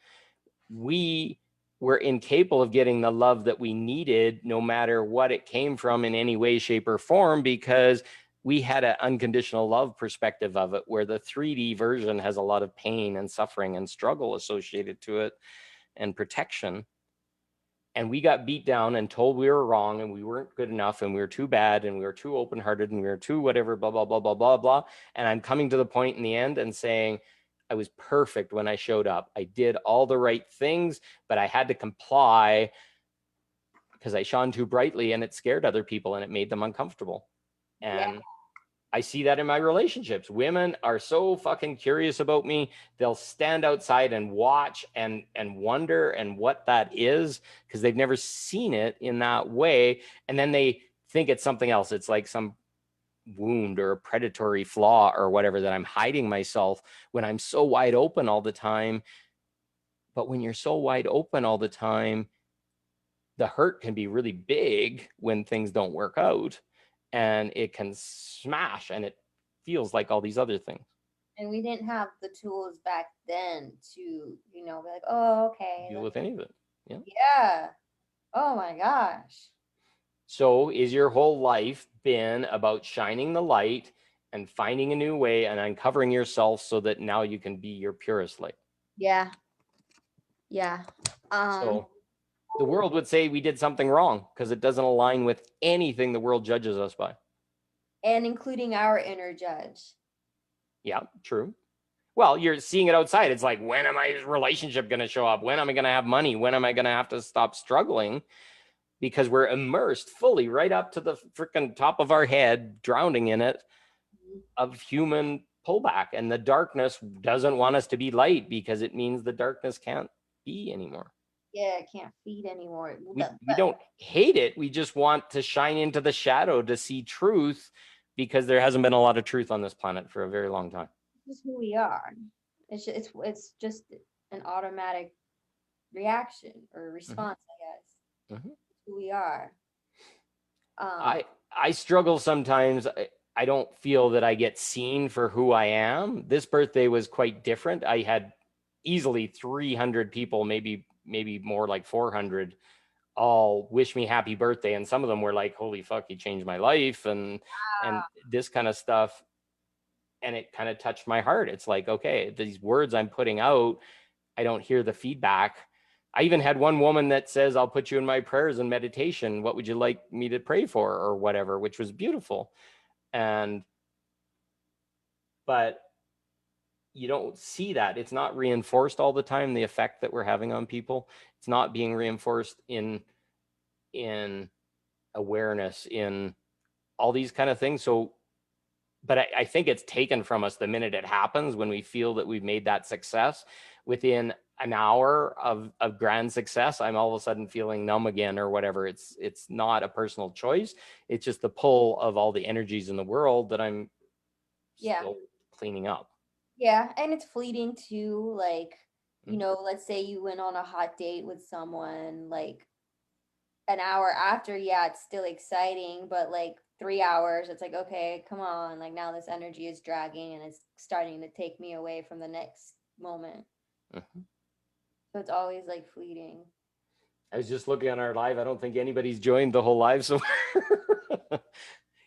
We were incapable of getting the love that we needed, no matter what it came from in any way, shape, or form, because we had an unconditional love perspective of it, where the 3D version has a lot of pain and suffering and struggle associated to it and protection. And we got beat down and told we were wrong and we weren't good enough and we were too bad and we were too open-hearted and we were too whatever, blah, blah, blah, blah, blah, blah. And I'm coming to the point in the end and saying, I was perfect when I showed up. I did all the right things, but I had to comply because I shone too brightly and it scared other people and it made them uncomfortable. Yeah. And I see that in my relationships. Women are so fucking curious about me. They'll stand outside and watch and wonder and what that is because they've never seen it in that way. And then they think it's something else. It's like some wound or a predatory flaw or whatever, that I'm hiding myself when I'm so wide open all the time. But when you're so wide open all the time, the hurt can be really big when things don't work out, and it can smash, and it feels like all these other things. And we didn't have the tools back then to, be like, oh, okay. Deal with any of it. Yeah. Yeah. Oh my gosh. So is your whole life been about shining the light and finding a new way and uncovering yourself so that now you can be your purest light? Yeah. Yeah. So the world would say we did something wrong because it doesn't align with anything the world judges us by. And including our inner judge. Yeah, true. Well, you're seeing it outside. It's like, when am my relationship going to show up? When am I going to have money? When am I going to have to stop struggling? Because we're immersed fully right up to the freaking top of our head, drowning in it, of human pullback. And the darkness doesn't want us to be light because it means the darkness can't be anymore. Yeah, it can't feed anymore. We don't hate it. We just want to shine into the shadow to see truth, because there hasn't been a lot of truth on this planet for a very long time. This is who we are. It's just an automatic reaction or response, I guess. Mm-hmm. Who we are. I struggle sometimes. I don't feel that I get seen for who I am. This birthday was quite different. I had easily 300 people, maybe more, like 400, all wish me happy birthday, and some of them were like, holy fuck, you changed my life, and this kind of stuff. And it kind of touched my heart. It's like, okay, these words I'm putting out, I don't hear the feedback I even had one woman that says, I'll put you in my prayers and meditation. What would you like me to pray for, or whatever, which was beautiful. And, but you don't see that. It's not reinforced all the time, the effect that we're having on people. It's not being reinforced in awareness, in all these kind of things. So, but I think it's taken from us the minute it happens, when we feel that we've made that success. Within an hour of grand success, I'm all of a sudden feeling numb again or whatever. It's not a personal choice. It's just the pull of all the energies in the world that I'm still cleaning up. Yeah, and it's fleeting too. Like, let's say you went on a hot date with someone, like an hour after, yeah, it's still exciting, but like 3 hours, it's like, okay, come on. Like now this energy is dragging and it's starting to take me away from the next moment. Mm-hmm. So it's always like fleeting. I was just looking on our live. I don't think anybody's joined the whole live, so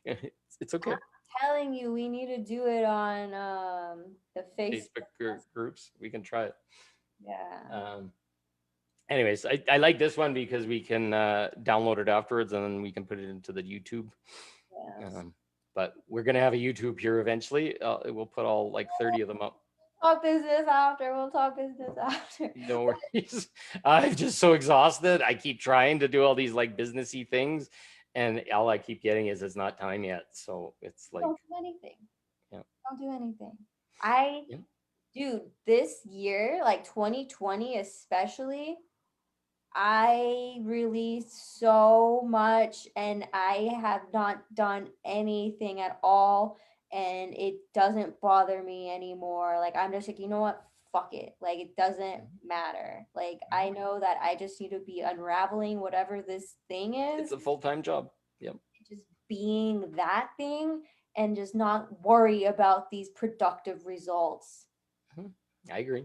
it's okay. I'm telling you, we need to do it on the Facebook groups. We can try it. Yeah. Anyways, I like this one because we can download it afterwards, and then we can put it into the YouTube. Yes. But we're gonna have a YouTube here eventually. We'll put all like 30 of them up. Talk business after. We'll talk business after. No worries. I'm just so exhausted. I keep trying to do all these like businessy things, and all I keep getting is it's not time yet. So it's like, Don't do anything. Yeah. Don't do anything. Yeah. Dude, this year, like 2020 especially, I released so much and I have not done anything at all. And it doesn't bother me anymore. Like, I'm just like, you know what? Fuck it. Like, it doesn't matter. Like, I know that I just need to be unraveling whatever this thing It's is, a full-time job. Yep. just being that thing and just not worry about these productive results. I agree.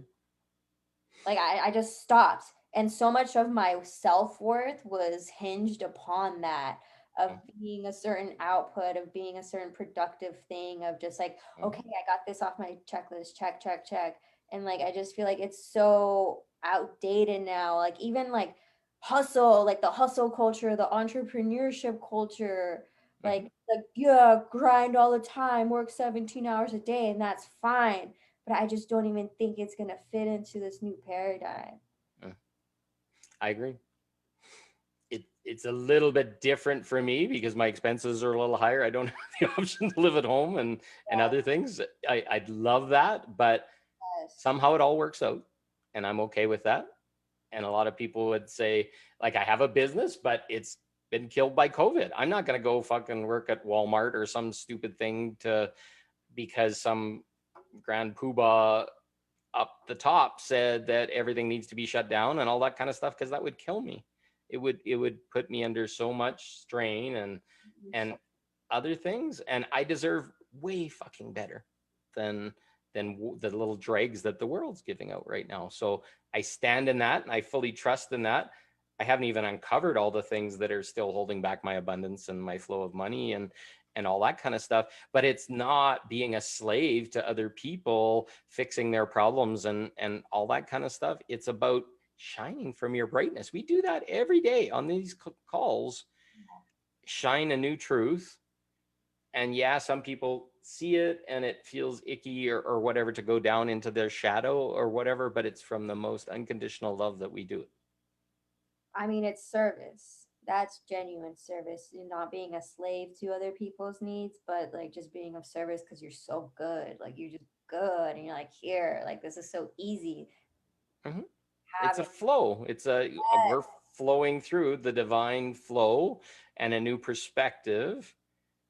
Like I just stopped. And so much of my self-worth was hinged upon that, of being a certain output, of being a certain productive thing, of just like, okay, I got this off my checklist, check, check, check. And like I just feel like it's so outdated now. Like even like hustle, like the hustle culture, the entrepreneurship culture, like yeah, grind all the time, work 17 hours a day, and that's fine, but I just don't even think it's going to fit into this new paradigm. I agree. It's a little bit different for me because my expenses are a little higher. I don't have the option to live at home and other things. I'd love that, but somehow it all works out, and I'm okay with that. And a lot of people would say, like, I have a business, but it's been killed by COVID. I'm not going to go fucking work at Walmart or some stupid thing because some grand poobah up the top said that everything needs to be shut down and all that kind of stuff, because that would kill me. It would put me under so much strain and other things, and I deserve way fucking better than the little dregs that the world's giving out right now. So I stand in that, and I fully trust in that. I haven't even uncovered all the things that are still holding back my abundance and my flow of money and all that kind of stuff. But it's not being a slave to other people, fixing their problems and all that kind of stuff. It's about shining from your brightness. We do that every day on these calls. Shine a new truth. And yeah, some people see it and it feels icky or whatever to go down into their shadow or whatever, but it's from the most unconditional love that we do it. I mean, it's service. That's genuine service. You're not being a slave to other people's needs, but like just being of service because you're so good. Like you're just good and you're like, here, like this is so easy. It's a flow. We're flowing through the divine flow and a new perspective.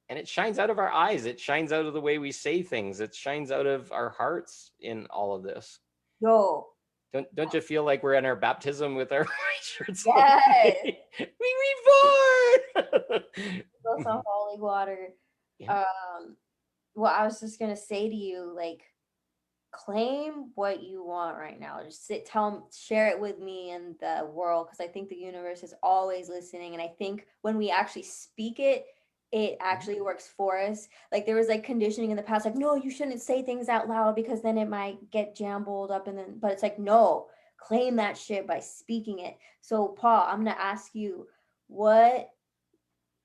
And it shines out of our eyes. It shines out of the way we say things. It shines out of our hearts in all of this. Yo. Don't you feel like we're in our baptism with our white shirts? Yes. We reborn. Go some holy water. Yeah. Well, I was just gonna say to you, like, claim what you want right now. Just share it with me and the world, because I think the universe is always listening, and I think when we actually speak it, it actually works for us. Like there was like conditioning in the past, like no, you shouldn't say things out loud because then it might get jumbled up, and then but it's like no, claim that shit by speaking it. So Paul, I'm gonna ask you, what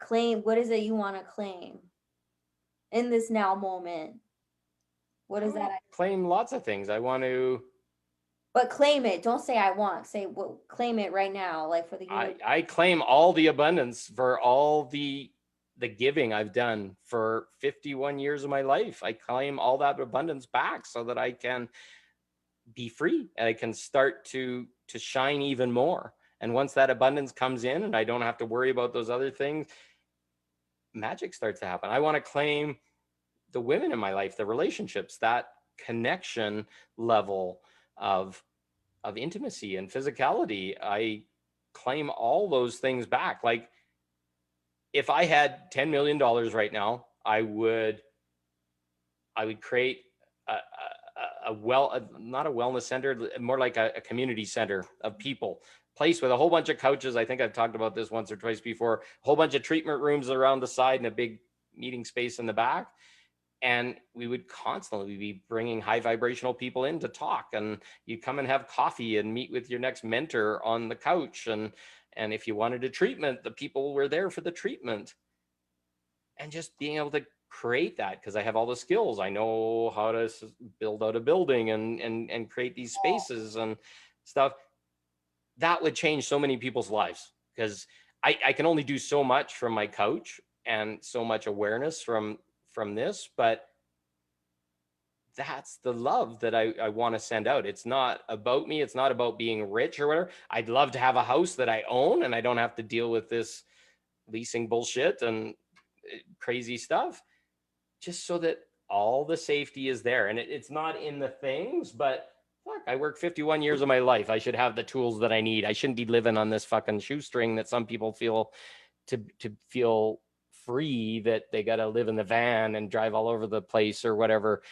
what is it you want to claim in this now moment? What is that? Claim lots of things. I want to. But claim it. Don't say I want. Say what. Claim it right now, like for the universe. I claim all the abundance for all the giving I've done for 51 years of my life. I claim all that abundance back so that I can be free and I can start to shine even more. And once that abundance comes in and I don't have to worry about those other things, magic starts to happen. I want to claim the women in my life, the relationships, that connection level of intimacy and physicality. I claim all those things back. Like if I had $10 million right now, I would create not a wellness center, more like a community center of people, place with a whole bunch of couches. I think I've talked about this once or twice before, a whole bunch of treatment rooms around the side and a big meeting space in the back. And we would constantly be bringing high vibrational people in to talk, and you come and have coffee and meet with your next mentor on the couch. And if you wanted a treatment, the people were there for the treatment. And just being able to create that, because I have all the skills. I know how to build out a building and create these spaces and stuff. That would change so many people's lives, because I can only do so much from my couch and so much awareness from this, but that's the love that I want to send out. It's not about me. It's not about being rich or whatever. I'd love to have a house that I own and I don't have to deal with this leasing bullshit and crazy stuff, just so that all the safety is there. And it's not in the things, but fuck, I worked 51 years of my life. I should have the tools that I need. I shouldn't be living on this fucking shoestring that some people feel to feel free, that they got to live in the van and drive all over the place or whatever.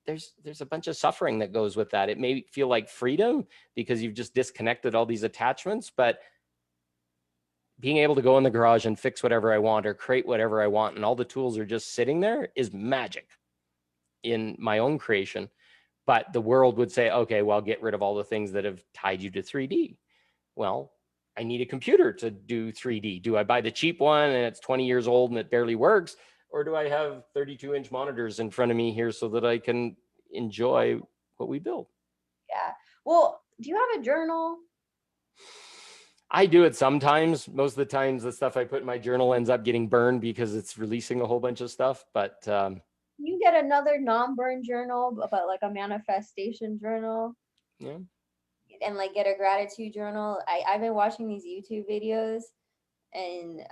There's a bunch of suffering that goes with that. It may feel like freedom because you've just disconnected all these attachments, but being able to go in the garage and fix whatever I want or create whatever I want, and all the tools are just sitting there, is magic in my own creation. But the world would say, okay, well, get rid of all the things that have tied you to 3D. Well, I need a computer to do 3D. Do I buy the cheap one and it's 20 years old and it barely works? Or do I have 32-inch monitors in front of me here so that I can enjoy what we build? Yeah. Well, do you have a journal? I do it sometimes. Most of the times the stuff I put in my journal ends up getting burned because it's releasing a whole bunch of stuff. But you get another non-burn journal, about like a manifestation journal. Yeah. And like get a gratitude journal. I've been watching these YouTube videos, and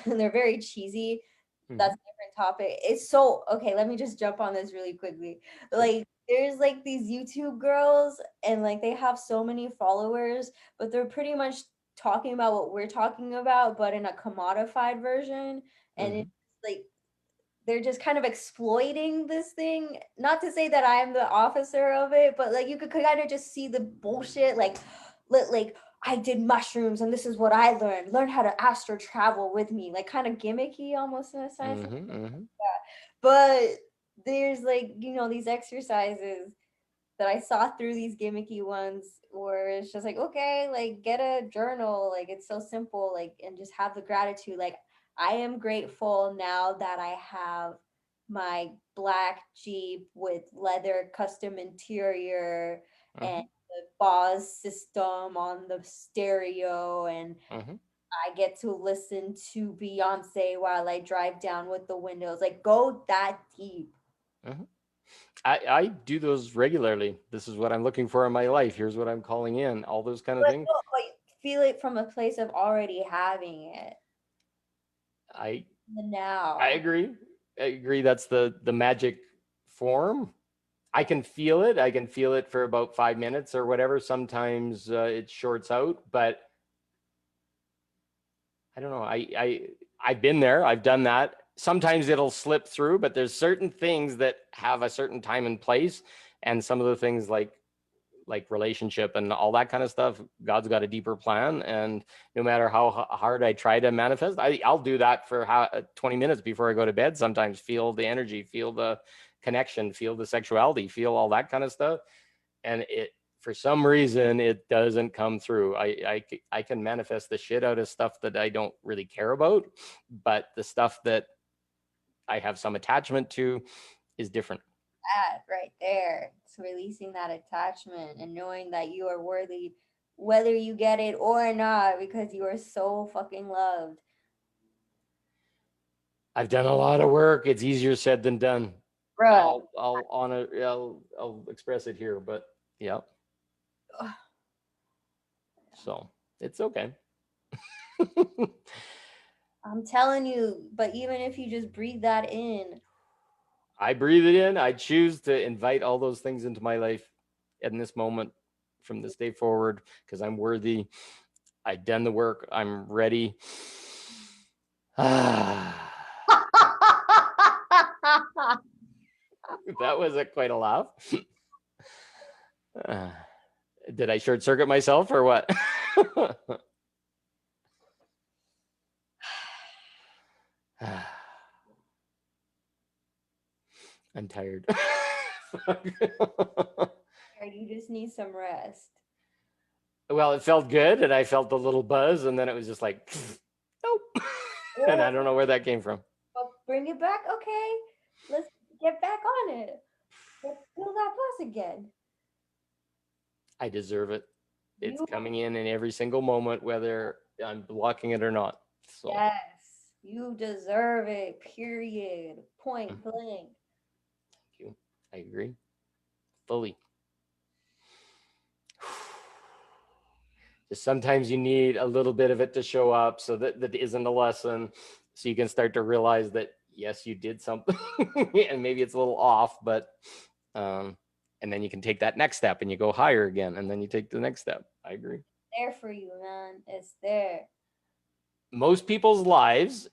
they're very cheesy. That's a different topic. It's so okay. Let me just jump on this really quickly. Like, there's like these YouTube girls, and like they have so many followers, but they're pretty much talking about what we're talking about, but in a commodified version. And it's like they're just kind of exploiting this thing. Not to say that I am the officer of it, but like you could kind of just see the bullshit. Like I did mushrooms and this is what I learned. Learn how to astral travel with me. Like kind of gimmicky almost in a sense. But there's like, these exercises that I saw through these gimmicky ones where it's just like, okay, like get a journal. Like it's so simple, like, and just have the gratitude. Like, I am grateful now that I have my black Jeep with leather custom interior and the Bose system on the stereo, and I get to listen to Beyonce while I drive down with the windows. Like, go that deep. I do those regularly. This is what I'm looking for in my life. Here's what I'm calling in. All those kind of things. Like, feel it from a place of already having it. I Now. I agree. That's the magic form. I can feel it. I can feel it for about 5 minutes or whatever. Sometimes it shorts out, but I don't know. I've been there. I've done that. Sometimes it'll slip through, but there's certain things that have a certain time and place, and some of the things like relationship and all that kind of stuff, God's got a deeper plan. And no matter how hard I try to manifest, I'll do that for 20 minutes before I go to bed. Sometimes feel the energy, feel the connection, feel the sexuality, feel all that kind of stuff. And for some reason it doesn't come through. I can manifest the shit out of stuff that I don't really care about, but the stuff that I have some attachment to is different. That right there. It's releasing that attachment and knowing that you are worthy, whether you get it or not, because you are so fucking loved. I've done a lot of work. It's easier said than done. Bruh. I'll express it here, but yeah. So it's okay. I'm telling you, but even if you just breathe that in, I breathe it in. I choose to invite all those things into my life in this moment from this day forward because I'm worthy. I've done the work. I'm ready. That was quite a laugh. Did I short circuit myself or what? I'm tired. you just need some rest. Well, it felt good and I felt a little buzz and then it was just like, nope. And I don't know where that came from. Well, bring it back. Okay. Let's get back on it. Let's feel that buzz again. I deserve it. It's coming in every single moment, whether I'm blocking it or not. So. Yes, you deserve it. Period. Point blank. Thank you. I agree fully. Just sometimes you need a little bit of it to show up, so that isn't a lesson, so you can start to realize that yes, you did something, and maybe it's a little off, but and then you can take that next step and you go higher again, and then you take the next step. I agree. There for you, man. It's there. Most people's lives,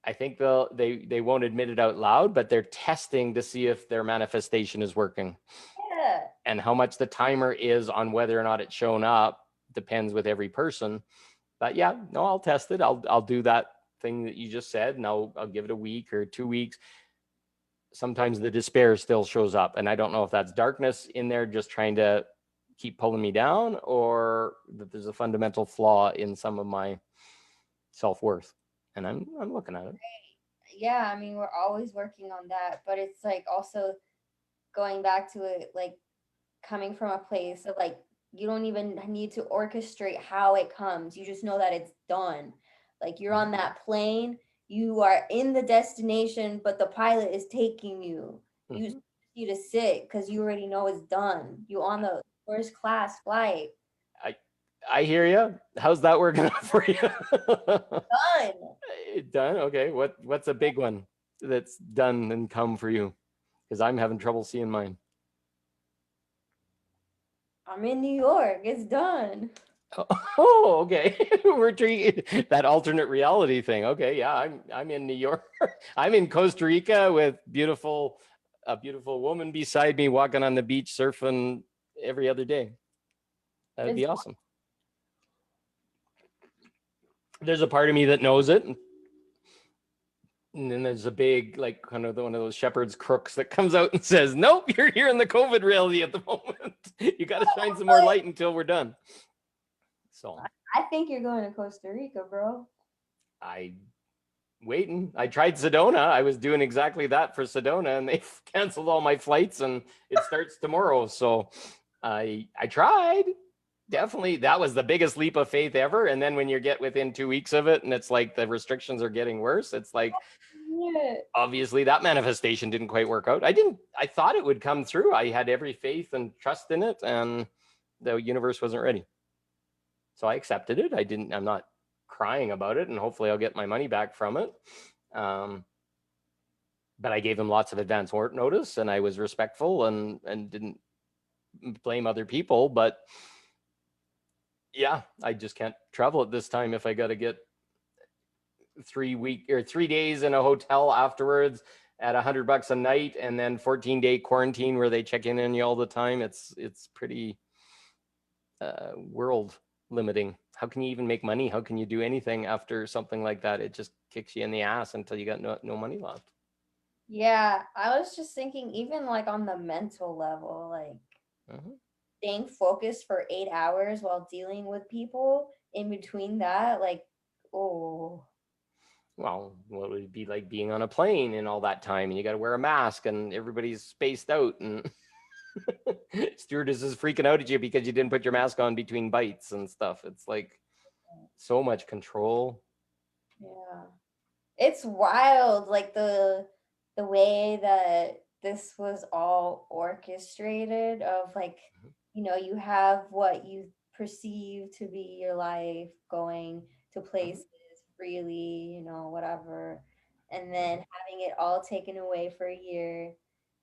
I think they won't admit it out loud, but they're testing to see if their manifestation is working. Yeah. And how much the timer is on whether or not it's shown up depends with every person. But yeah, no, I'll test it. I'll do that thing that you just said, and I'll give it a week or 2 weeks. Sometimes the despair still shows up, and I don't know if that's darkness in there just trying to keep pulling me down, or that there's a fundamental flaw in some of my self-worth. And I'm looking at it. Yeah, I mean, we're always working on that, but it's like also going back to it, like coming from a place of like you don't even need to orchestrate how it comes. You just know that it's done. Like you're on that plane, you are in the destination, but the pilot is taking you. You need to sit because you already know it's done. You on the first class flight. I hear you. How's that working out for you? Done. Done. Okay. What's a big one that's done and come for you? Because I'm having trouble seeing mine. I'm in New York. It's done. Oh, okay. We're treating that alternate reality thing. Okay, yeah, I'm in New York. I'm in Costa Rica with a beautiful woman beside me, walking on the beach, surfing every other day. That'd be awesome. There's a part of me that knows it. And then there's a big, like, kind of one of those shepherd's crooks that comes out and says, nope, you're here in the COVID reality at the moment. You got to shine some more light until we're done. So I think you're going to Costa Rica, bro. Waiting. I tried Sedona. I was doing exactly that for Sedona, and they canceled all my flights, and it starts tomorrow. So I tried. Definitely, that was the biggest leap of faith ever. And then when you get within 2 weeks of it, and it's like the restrictions are getting worse, it's like, obviously that manifestation didn't quite work out. I thought it would come through. I had every faith and trust in it, and the universe wasn't ready. So I accepted it. I'm not crying about it, and hopefully I'll get my money back from it. But I gave them lots of advance notice, and I was respectful and didn't blame other people. But yeah, I just can't travel at this time if I got to get 3 days in a hotel afterwards at $100 a night, and then 14-day quarantine where they check in on you all the time. It's pretty world limiting. How can you even make money? How can you do anything after something like that? It just kicks you in the ass until you got no money left. Yeah, I was just thinking, even like on the mental level, like staying focused for 8 hours while dealing with people in between that, like, oh, Well, what would it be like being on a plane in all that time and you got to wear a mask and everybody's spaced out and stewardess is freaking out at you because you didn't put your mask on between bites and stuff. It's like so much control. yeah. It's wild, like the way that this was all orchestrated of like, you have what you perceive to be your life going to Mhm, places freely, whatever, and then mhm. having it all taken away for a year,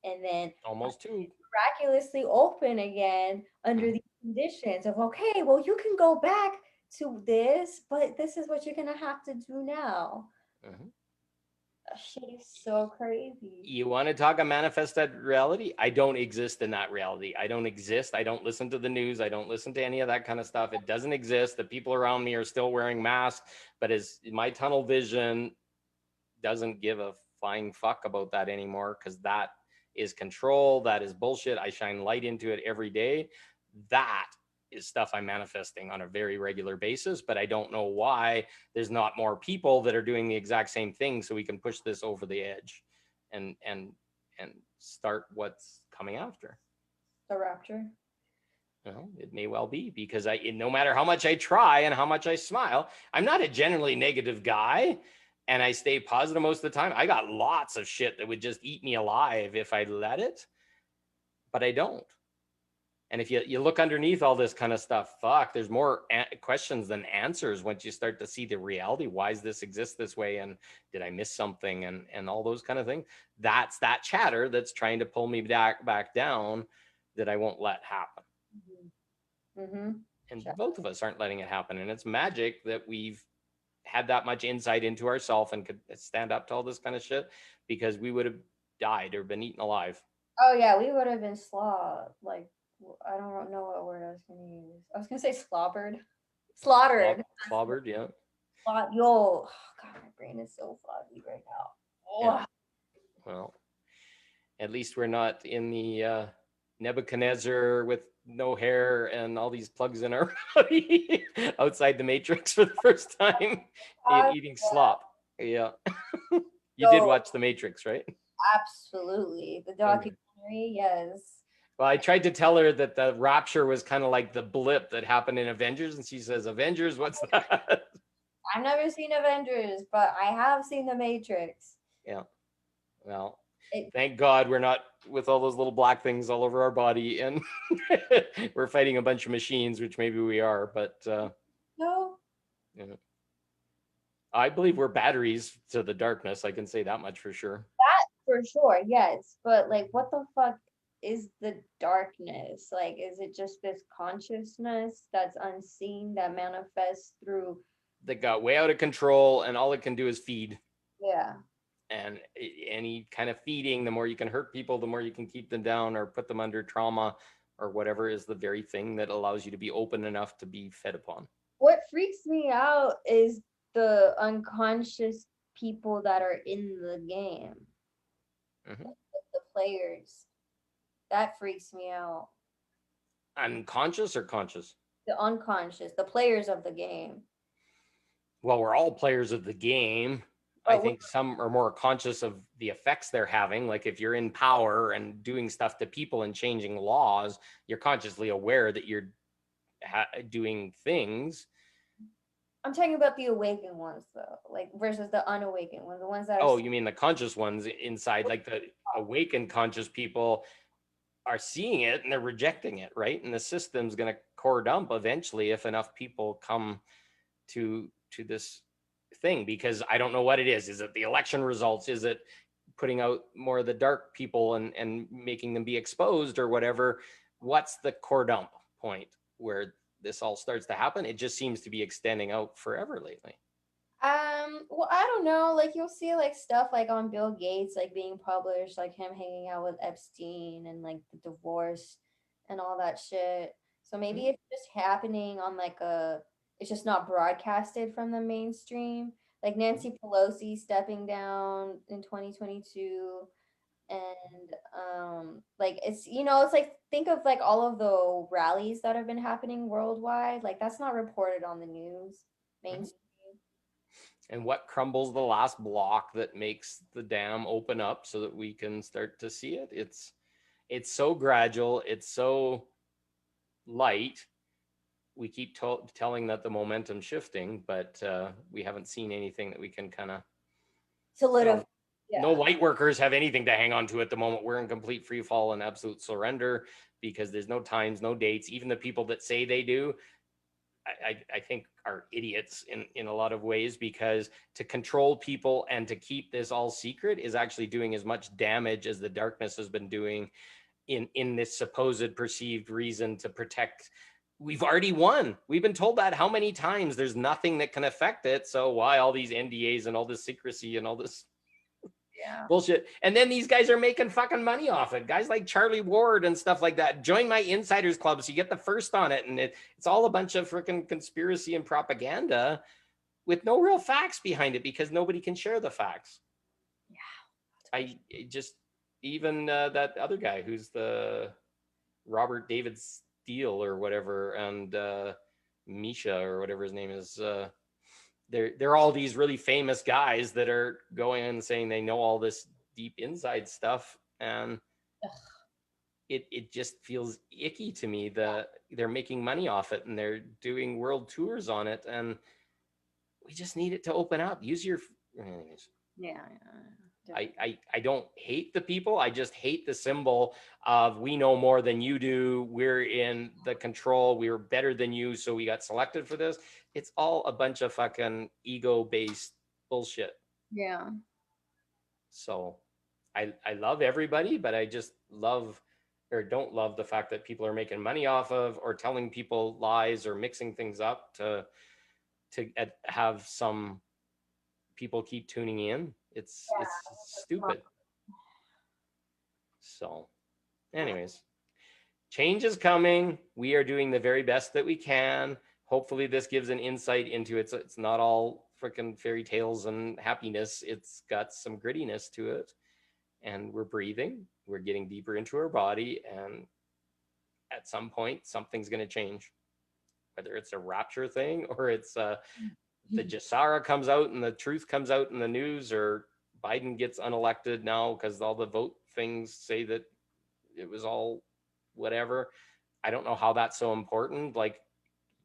and then Almost two. miraculously open again under Mhm, these conditions of, okay, well, you can go back to this, but this is what you're gonna have to do now. mhm. That shit is so crazy. You want to talk a manifested reality? I don't exist in that reality. I don't exist. I don't listen to the news. I don't listen to any of that kind of stuff. It doesn't exist. The people around me are still wearing masks, but as my tunnel vision doesn't give a flying fuck about that anymore because that is control. That is bullshit. I shine light into it every day. That is stuff I'm manifesting on a very regular basis, but I don't know why there's not more people that are doing the exact same thing so we can push this over the edge and start what's coming after. The Rapture. Well, it may well be because no matter how much I try and how much I smile, I'm not a generally negative guy and I stay positive most of the time. I got lots of shit that would just eat me alive if I let it, but I don't. And if you look underneath all this kind of stuff, fuck, there's more questions than answers once you start to see the reality. Why does this exist this way? And did I miss something? And all those kind of things. That's that chatter that's trying to pull me back down that I won't let happen. Mm-hmm. And both of us aren't letting it happen. And it's magic that we've had that much insight into ourselves and could stand up to all this kind of shit because we would have died or been eaten alive. Oh yeah, we would have been like, I don't know what word I was gonna use. I was gonna say slobbered, slaughtered. Clobbered, yeah. Yo, oh, God, my brain is so foggy right now. Yeah. Oh, Well, at least we're not in the Nebuchadnezzar with no hair and all these plugs in our body outside the Matrix for the first time God, eating slop. Yeah. You did yo, watch the Matrix, right? absolutely. The Okay. documentary, yes. Well, I tried to tell her that the rapture was kind of like the blip that happened in Avengers, and she says, Avengers, what's that? I've never seen Avengers, but I have seen The Matrix. Yeah. Well, It, thank God we're not with all those little black things all over our body and we're fighting a bunch of machines, which maybe we are, but no, you know, I believe we're batteries to the darkness. I can say that much for sure. for sure, yes. But like, what the fuck is the darkness? Like, is it just this consciousness that's unseen that manifests through? That got way out of control, and all it can do is feed. Yeah. And any kind of feeding, the more you can hurt people, the more you can keep them down or put them under trauma or whatever, is the very thing that allows you to be open enough to be fed upon. What freaks me out is the unconscious people that are in the game, Mm-hmm. the players. That freaks me out. Unconscious or conscious? The unconscious, the players of the game. Well, we're all players of the game. I But think some are more conscious of the effects they're having. Like if you're in power and doing stuff to people and changing laws, you're consciously aware that you're doing things. I'm talking about the awakened ones, though, like versus the unawakened ones, the ones that are. Oh, you mean the conscious ones inside, like the awakened conscious people are seeing it and they're rejecting it, right? And the system's going to core dump eventually if enough people come to this thing, because I don't know what it is. Is it the election results? Is it putting out more of the dark people and making them be exposed or whatever? What's the core dump point where this all starts to happen? It just seems to be extending out forever lately. Well, I don't know. Like you'll see like stuff like on Bill Gates like being published, like him hanging out with Epstein and like the divorce and all that shit. So maybe it's just happening on like it's just not broadcasted from the mainstream. Like Nancy Pelosi stepping down in 2022. And like it's it's like think of like all of the rallies that have been happening worldwide. Like that's not reported on the news Mhm. mainstream. And what crumbles the last block that makes the dam open up so that we can start to see it? It's so gradual, it's so light. We keep telling that the momentum's shifting, but we haven't seen anything that we can kind of, Solidify. no Yeah. light workers have anything to hang on to at the moment. We're in complete free fall and absolute surrender because there's no times, no dates. Even the people that say they do, I think are idiots in a lot of ways, because to control people and to keep this all secret is actually doing as much damage as the darkness has been doing in this supposed perceived reason to protect. We've already won. We've been told that how many times? There's nothing that can affect it. So why all these NDAs and all this secrecy and all this Yeah. bullshit? And then these guys are making fucking money off it. Guys like Charlie Ward and stuff like that. Join my insiders club so you get the first on it. And it's all a bunch of freaking conspiracy and propaganda with no real facts behind it, because nobody can share the facts. I just, even that other guy who's the Robert David Steele or whatever, and Misha or whatever his name is. They're all these really famous guys that are going and saying they know all this deep inside stuff, and it just feels icky to me that they're making money off it and they're doing world tours on it, and we just need it to open up. Use your, anyways. Yeah. I don't hate the people. I just hate the symbol of we know more than you do. We're in the control. We were better than you, so we got selected for this. It's all a bunch of fucking ego-based bullshit. Yeah. So I love everybody, but I just love or don't love the fact that people are making money off of or telling people lies or mixing things up to have some people keep tuning in. It's stupid. So anyways, change is coming. We are doing the very best that we can. Hopefully this gives an insight into it. It's not all freaking fairy tales and happiness. It's got some grittiness to it, and we're breathing, we're getting deeper into our body, and at some point something's going to change, whether it's a rapture thing or it's the Jasara comes out and the truth comes out in the news, or Biden gets unelected now because all the vote things say that it was all whatever. I don't know how that's so important. Like,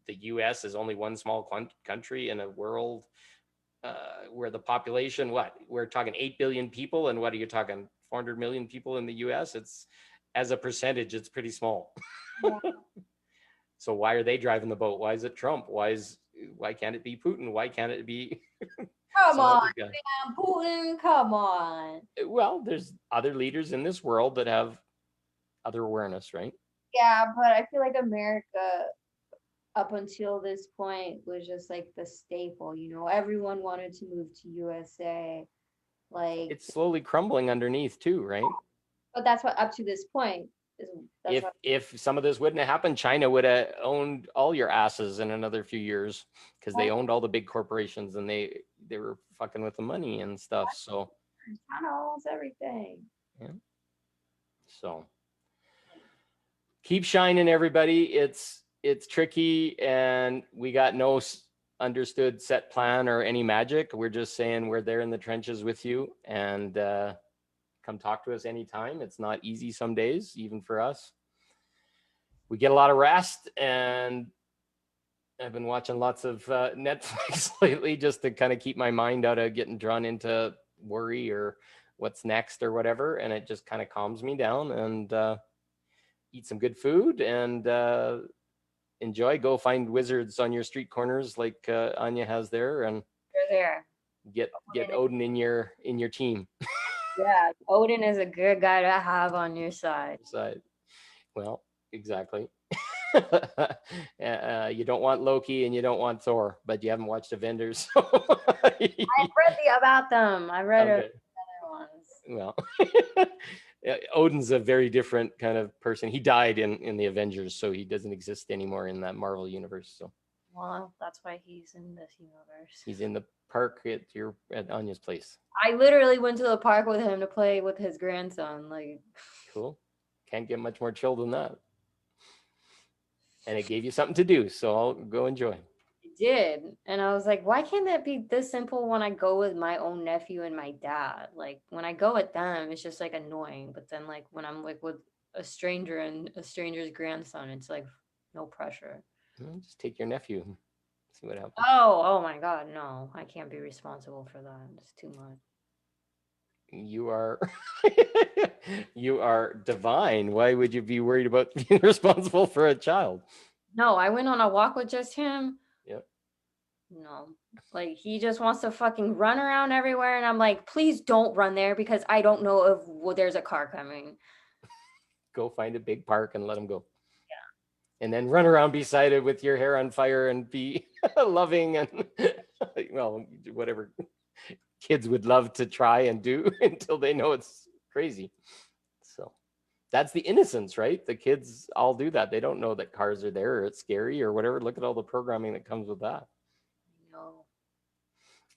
the US is only one small country in a world where the population, what, we're talking 8 billion people, and what are you talking, 400 million people in the US? It's, as a percentage, it's pretty small. Yeah. So why are they driving the boat? Why is it Trump? Why can't it be Putin? Why can't it be Come some on, other guy? man, Putin. Come on. Well, there's other leaders in this world that have other awareness, right? Yeah, but I feel like America, up until this point, was just like the staple. Everyone wanted to move to USA. Like, It's slowly crumbling underneath too, right? but that's what up to this point is. That's If what. if some of this wouldn't have happened, China would have owned all your asses in another few years, because they owned all the big corporations and they were fucking with the money and stuff. So China owns everything. yeah. So keep shining, everybody. It's tricky, and we got no understood set plan or any magic. We're just saying we're there in the trenches with you, and come talk to us anytime. It's not easy some days, even for us. We get a lot of rest, and I've been watching lots of Netflix lately just to kind of keep my mind out of getting drawn into worry or what's next or whatever. And it just kind of calms me down, and eat some good food and enjoy. Go find wizards on your street corners like Anya has there, and You're there. get Odin in your team. Yeah, Odin is a good guy to have on your side. Well, exactly. You don't want Loki and you don't want Thor, but you haven't watched Avengers. So I've read about them. I read okay. other ones. Well, Odin's a very different kind of person. He died in the Avengers, so he doesn't exist anymore in that Marvel universe. So Well, that's why he's in this universe. He's in the park at Anya's place. I literally went to the park with him to play with his grandson. Like, Cool. Can't get much more chill than that. And it gave you something to do, so I'll go enjoy. it did. And I was like, why can't that be this simple when I go with my own nephew and my dad? Like, when I go with them, it's just like annoying. But then, like, when I'm like with a stranger and a stranger's grandson, it's like no pressure. Just take your nephew. See what happens. Oh my God, no. I can't be responsible for that. It's too much. You are you are divine. Why would you be worried about being responsible for a child? No, I went on a walk with just him. Yep. No, like he just wants to fucking run around everywhere, and I'm like, please don't run there because I don't know if there's a car coming. Go find a big park and let him go. Yeah. And then run around beside it with your hair on fire and be loving and well, whatever kids would love to try and do until they know it's crazy. So that's the innocence, right? The kids all do that. They don't know that cars are there or it's scary or whatever. Look at all the programming that comes with that. No.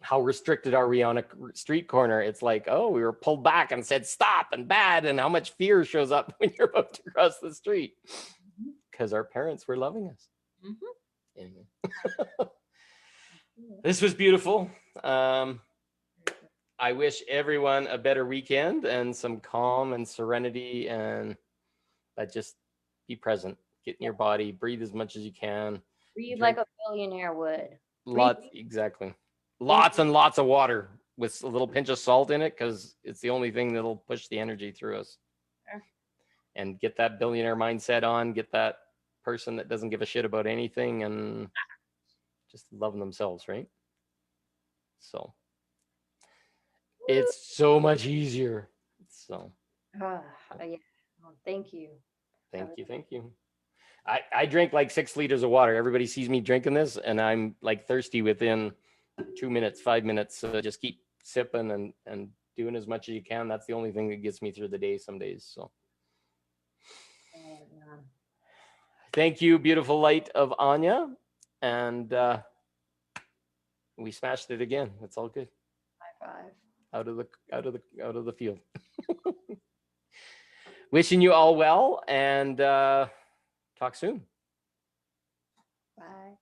How restricted are we on a street corner? It's like, oh, we were pulled back and said stop and bad, and how much fear shows up when you're about to cross the street because our parents were loving us. Mm-hmm. Anyway. This was beautiful. I wish everyone a better weekend and some calm and serenity, and just be present. Get in your body, breathe as much as you can. Breathe like a billionaire would. Exactly. Lots and lots of water with a little pinch of salt in it because it's the only thing that'll push the energy through us. Sure. And get that billionaire mindset on, get that person that doesn't give a shit about anything and just loving themselves, right? So it's so much easier. So yeah. Well, thank you. Thank you. I drink like 6 liters of water. Everybody sees me drinking this and I'm like thirsty within 2 minutes, 5 minutes. So just keep sipping and doing as much as you can. That's the only thing that gets me through the day some days. So thank you, beautiful light of Anya. And we smashed it again. It's all good. High five. Out of the field. Wishing you all well and talk soon. Bye.